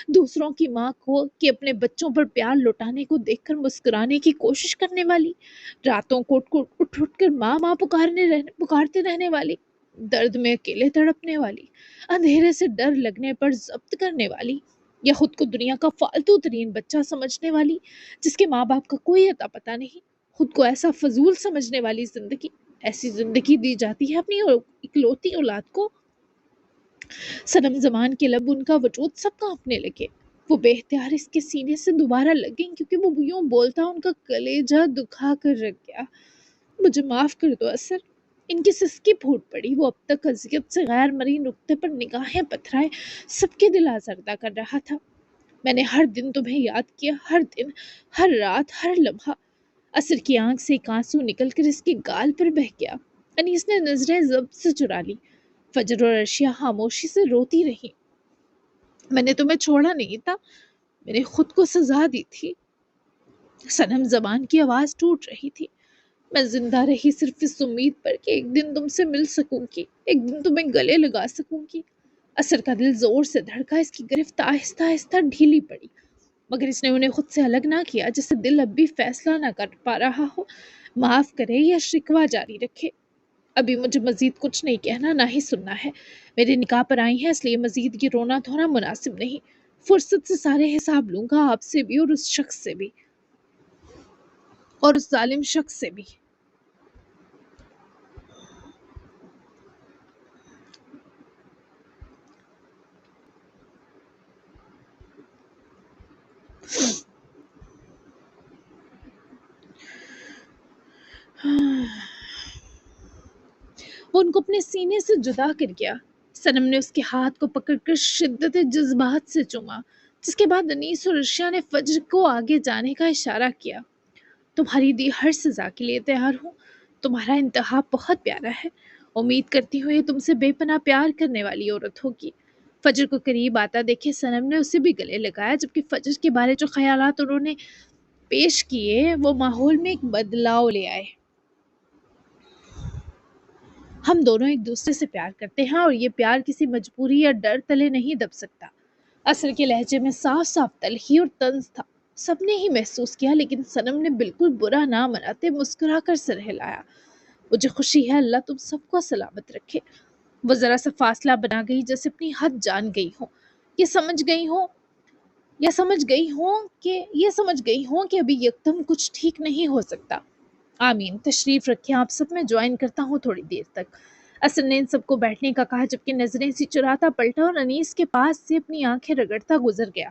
دوسروں کی ماں کو کہ اپنے بچوں پر پیار لوٹانے کو دیکھ کر مسکرانے کی کوشش کرنے والی، راتوں کو اٹھ اٹھ کر ماں ماں پکارتے رہنے والی، درد میں اکیلے تڑپنے والی، اندھیرے سے ڈر لگنے پر ضبط کرنے والی، یا خود کو دنیا کا فالتو ترین بچہ سمجھنے والی جس کے ماں باپ کا کوئی اتا پتہ نہیں، خود کو ایسا فضول سمجھنے والی زندگی۔ ایسی زندگی دی جاتی ہے اپنی اکلوتی اولاد کو؟ صنم زمان کے لب، ان کا وجود سب کانپنے لگے۔ وہ بے اختیار اس کے سینے سے دوبارہ لگ گئیں کیونکہ وہ یوں بولتا ان کا کلیجہ دکھا کر رکھ گیا۔ مجھے معاف کر دو اثر۔ ان کی سسکی پھوٹ پڑی۔ وہ اب تک اذیت سے غیر مرئی نقطے پر نگاہیں پتھرائے سب کے دل آزردہ کر رہا تھا۔ میں نے ہر دن تمہیں یاد کیا، ہر دن، ہر رات، ہر لمحہ۔ اثر کی آنکھ سے ایک آنسو نکل کر اس کے گال پر بہہ گیا۔ انیس نے نظریں ضبط سے چرا لی۔ فجر اور ارشیا خاموشی سے روتی رہی۔ میں نے تمہیں چھوڑا نہیں تھا، میں نے خود کو سزا دی تھی۔ صنم زبان کی آواز ٹوٹ رہی تھی۔ میں زندہ رہی صرف اس امید پر کہ ایک دن تم سے مل سکوں گی، ایک دن تمہیں گلے لگا سکوں گی۔ اثر کا دل زور سے دھڑکا، اس کی گرفت آہستہ آہستہ ڈھیلی پڑی، مگر اس نے انہیں خود سے الگ نہ کیا، جیسے دل اب بھی فیصلہ نہ کر پا رہا ہو، معاف کرے یا شکوہ جاری رکھے۔ ابھی مجھے مزید کچھ نہیں کہنا، نہ ہی سننا ہے۔ میرے نکاح پر آئی ہیں، اس لیے مزید یہ رونا دھونا مناسب نہیں۔ فرصت سے سارے حساب لوں گا، آپ سے بھی اور اس شخص سے بھی، اور اس ظالم شخص سے بھی۔ وہ ان کو اپنے سینے سے جدا کر گیا۔ صنم نے اس کے ہاتھ کو پکڑ کر شدت جذبات سے چوما، جس کے بعد انیس اور ارشیا نے فجر کو آگے جانے کا اشارہ کیا۔ تمہاری دی ہر سزا کے لیے تیار ہوں، تمہارا انتہا بہت پیارا ہے، امید کرتی ہوں یہ تم سے بے پناہ پیار کرنے والی عورت ہوگی۔ فجر کو قریب آتا دیکھے صنم نے اسے بھی گلے لگایا، جبکہ فجر کے بارے جو خیالات انہوں نے پیش کیے وہ ماحول میں ایک بدلاؤ لے آئے۔ ہم دونوں ایک دوسرے سے پیار کرتے ہیں اور یہ پیار کسی مجبوری یا ڈر تلے نہیں دب سکتا۔ اثر کے لہجے میں صاف صاف تلخی اور طنز تھا۔ سب نے ہی محسوس کیا، لیکن صنم نے بالکل برا نہ مناتے مسکرا کر سر ہلایا۔ مجھے خوشی ہے، اللہ تم سب کو سلامت رکھے۔ وہ ذرا سا فاصلہ بنا گئی جیسے اپنی حد جان گئی ہوں، یہ سمجھ گئی ہوں کہ ابھی یکدم کچھ ٹھیک نہیں ہو سکتا۔ آمین، تشریف رکھیں، آپ سب میں جوائن کرتا ہوں تھوڑی دیر تک۔ اصل نے ان سب کو بیٹھنے کا کہا، جبکہ نظریں سی چراتا پلٹا اور انیس کے پاس سے اپنی آنکھیں رگڑتا گزر گیا۔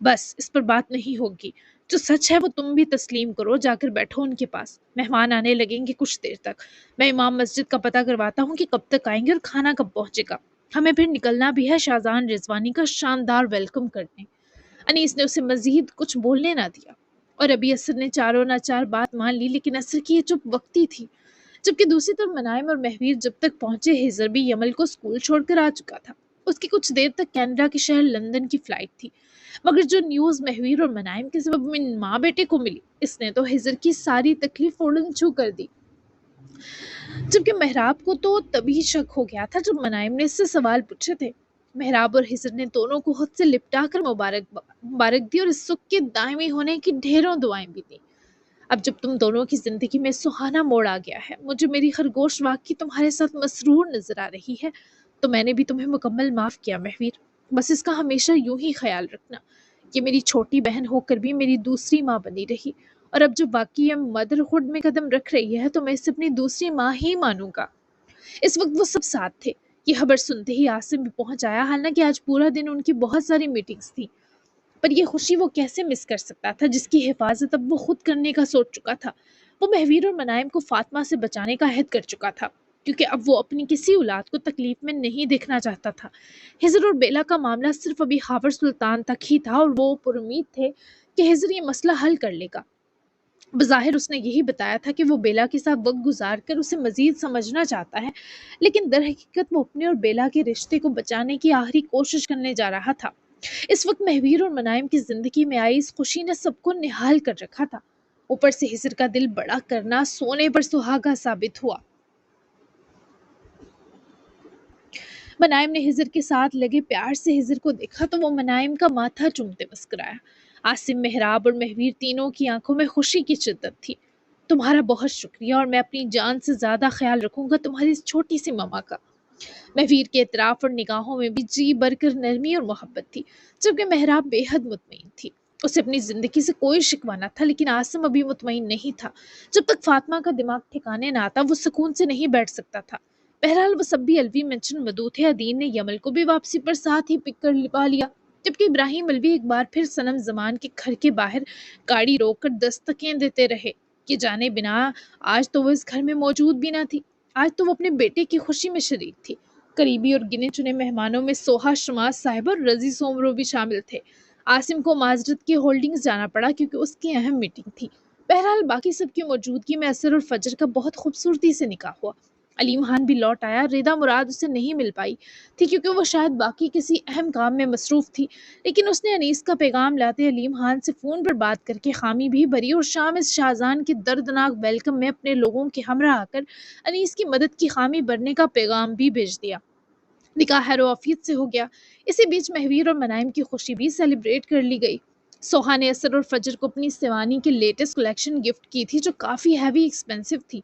بس اس پر بات نہیں ہوگی، جو سچ ہے وہ تم بھی تسلیم کرو، جا کر بیٹھو ان کے پاس، مہمان آنے لگیں گے کچھ دیر تک، میں امام مسجد کا پتہ کرواتا ہوں کہ کب تک آئیں گے اور کھانا کب پہنچے گا، ہمیں پھر نکلنا بھی ہے شاہجہاں رضوانی کا شاندار ویلکم کرنے۔ انیس نے اسے مزید کچھ بولنے نہ دیا، اور ابھی اسر نے چاروں نہ چار بات مان لی، لیکن اسر کی یہ چپ وقتی تھی، جبکہ دوسری طرف منائم اور مہویر جب تک پہنچے ہزر بھی یمل کو اسکول چھوڑ کر آ چکا تھا۔ اس کی کچھ دیر تک کینیڈا کے شہر لندن کی فلائٹ تھی، مگر جو نیوز مہویر اور منائم کے سبب من ماں بیٹے کو ملی، اس نے تو ہزر کی ساری تکلیف فوراً چھو کر دی، جبکہ محراب کو تو تبھی شک ہو گیا تھا جب منائم نے اس سے سوال پوچھے تھے۔ محراب اور ہزر نے دونوں کو خود سے لپٹا کر مبارک دی اور اس سکھ کے دائمی ہونے کی ڈھیروں دعائیں بھی دیں۔ اب جب تم دونوں کی زندگی میں سہانا موڑ آ گیا ہے، مجھے میری خرگوش واقعی تمہارے ساتھ مسرور نظر آ رہی ہے، تو میں نے بھی تمہیں مکمل معاف کیا مہویر، بس اس کا ہمیشہ یوں ہی خیال رکھنا کہ میری چھوٹی بہن ہو کر بھی میری دوسری ماں بنی رہی، اور اب جب واقعی یہ مدر ہوڈ میں قدم رکھ رہی ہے تو میں اسے اپنی دوسری ماں ہی مانوں گا۔ اس وقت وہ سب ساتھ تھے۔ یہ خبر سنتے ہی عاصم بھی پہنچ آیا، حالانکہ آج پورا دن ان کی بہت ساری میٹنگز تھی، پر یہ خوشی وہ کیسے مس کر سکتا تھا جس کی حفاظت اب وہ خود کرنے کا سوچ چکا تھا۔ وہ مہویر اور منائم کو فاطمہ سے بچانے کا عہد کر چکا تھا، کیونکہ اب وہ اپنی کسی اولاد کو تکلیف میں نہیں دیکھنا چاہتا تھا۔ ہزر اور بیلا کا معاملہ صرف ابھی خاور سلطان تک ہی تھا، اور وہ پر امید تھے کہ ہزر یہ مسئلہ حل کر لے گا۔ بظاہر اس نے یہی بتایا تھا کہ وہ بیلا کے ساتھ وقت گزار کر اسے مزید سمجھنا چاہتا ہے، لیکن در حقیقت وہ اپنے اور بیلا کے رشتے کو بچانے کی آخری کوشش کرنے جا رہا تھا۔ اس وقت مہویر اور منائم کی زندگی میں آئی اس خوشی نے سب کو نہال کر رکھا تھا، اوپر سے ہزر کا دل بڑا کرنا سونے پر سہاگا ثابت ہوا۔ منائم نے ہزر کے ساتھ لگے پیار سے ہزر کو دیکھا تو وہ منائم کا ماتھا چومتے مسکرایا۔ عاصم، محراب اور مہویر تینوں کی آنکھوں میں خوشی کی شدت تھی۔ تمہارا بہت شکریہ، اور میں اپنی جان سے زیادہ خیال رکھوں گا تمہاری اس چھوٹی سی ماما کا۔ مہویر کے اعتراف اور نگاہوں میں بھی جی بھر کر نرمی اور محبت تھی، جبکہ محراب بے حد مطمئن تھی۔ اسے اپنی زندگی سے کوئی شکوہ نہ تھا، لیکن عاصم ابھی مطمئن نہیں تھا۔ جب تک فاطمہ کا دماغ ٹھکانے نہ آتا وہ سکون سے نہیں بیٹھ سکتا تھا۔ بہرحال وہ سب بھی الوی منشن مدعو تھے۔ ادین نے یمل کو بھی واپسی پر ساتھ ہی پک کر لپا لیا، جبکہ ابراہیم الوی ایک بار پھر صنم زمان کے گھر کے باہر گاڑی روک کر دستکیں دیتے رہے کہ جانے بنا آج تو وہ اس گھر میں موجود بھی نہ تھی، آج تو وہ اپنے بیٹے کی خوشی میں شریک تھی۔ قریبی اور گنے چنے مہمانوں میں سوہا شماس صاحب اور رضی سومرو بھی شامل تھے۔ عاصم کو معذرت کے ہولڈنگز جانا پڑا کیونکہ اس کی اہم میٹنگ تھی۔ بہرحال باقی سب کی موجودگی میں اسر اور فجر کا بہت خوبصورتی سے نکاح ہوا۔ علیم خان بھی لوٹ آیا۔ ریدا مراد اسے نہیں مل پائی تھی کیونکہ وہ شاید باقی کسی اہم کام میں مصروف تھی، لیکن اس نے انیس کا پیغام لاتے علیم خان سے فون پر بات کر کے خامی بھی بھری، اور شام اس شاہجہان کے دردناک ویلکم میں اپنے لوگوں کے ہمراہ آ کر انیس کی مدد کی خامی بھرنے کا پیغام بھی بھیج دیا۔ نکاح خیر و عافیت سے ہو گیا۔ اسی بیچ مہویر اور منائم کی خوشی بھی سیلیبریٹ کر لی گئی۔ سوہا نے اسر اور فجر کو اپنی سیوانی کی لیٹسٹ کلیکشن گفٹ کی تھی جو کافی ہیوی ایکسپینسو تھی۔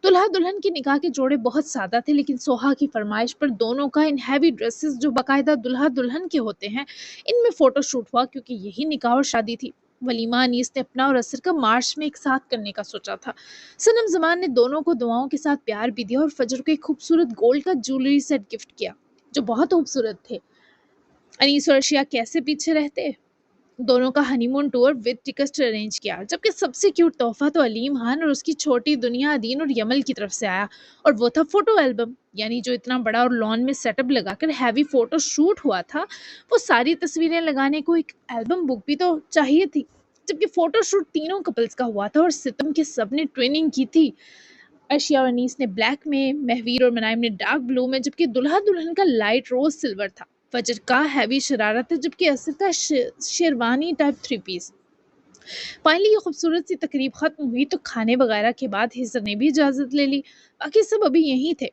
دلہا دلہن کے نکاح کے جوڑے بہت سادہ تھے، لیکن سوہا کی فرمائش پر دونوں کا ان ہیوی ڈریسز جو باقاعدہ دلہا دلہن کے ہوتے ہیں، ان میں فوٹو شوٹ ہوا، کیونکہ یہی نکاح اور شادی تھی۔ ولیمہ انیس نے اپنا اور اسر کا مارچ میں ایک ساتھ کرنے کا سوچا تھا۔ صنم زمان نے دونوں کو دعاؤں کے ساتھ پیار بھی دیا اور فجر کو ایک خوبصورت گولڈ کا جویلری سیٹ گفٹ کیا جو بہت خوبصورت تھے۔ انیس اور ارشیا کیسے پیچھے رہتے، دونوں کا honey moon tour with tickets arrange کیا، جبکہ سب سے کیوٹ تحفہ تو علیم خان اور اس کی چھوٹی دنیا ادین اور یمل کی طرف سے آیا، اور وہ تھا فوٹو البم، یعنی جو اتنا بڑا اور لان میں سیٹ اپ لگا کر ہیوی فوٹو شوٹ ہوا تھا، وہ ساری تصویریں لگانے کو ایک البم بک بھی تو چاہیے تھی، جبکہ فوٹو شوٹ تینوں کپلز کا ہوا تھا اور ستم کے سب نے ٹویننگ کی تھی۔ ارشیا اور انیس نے بلیک میں، مہویر اور منائم نے ڈارک بلو میں، جبکہ دلہا دلہن کا لائٹ روز سلور تھا، فجر کا ہیوی شرارت ہے، جبکہ اسر کا شیروانی ٹائپ 3 پیس۔ فائنلی یہ خوبصورت سی تقریب ختم ہوئی تو کھانے وغیرہ کے بعد ہزر نے بھی اجازت لے لی، باقی سب ابھی یہیں تھے۔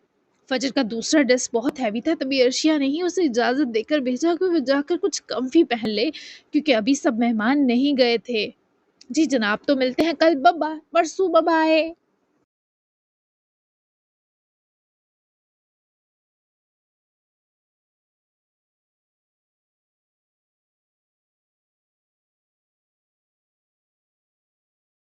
فجر کا دوسرا ڈریس بہت ہیوی تھا، تبھی ارشیا نے ہی اسے اجازت دے کر بھیجا کہ وہ جا کر کچھ کمفی پہن لے، کیونکہ ابھی سب مہمان نہیں گئے تھے۔ جی جناب، تو ملتے ہیں کل، بابا پرسوں، بابائے۔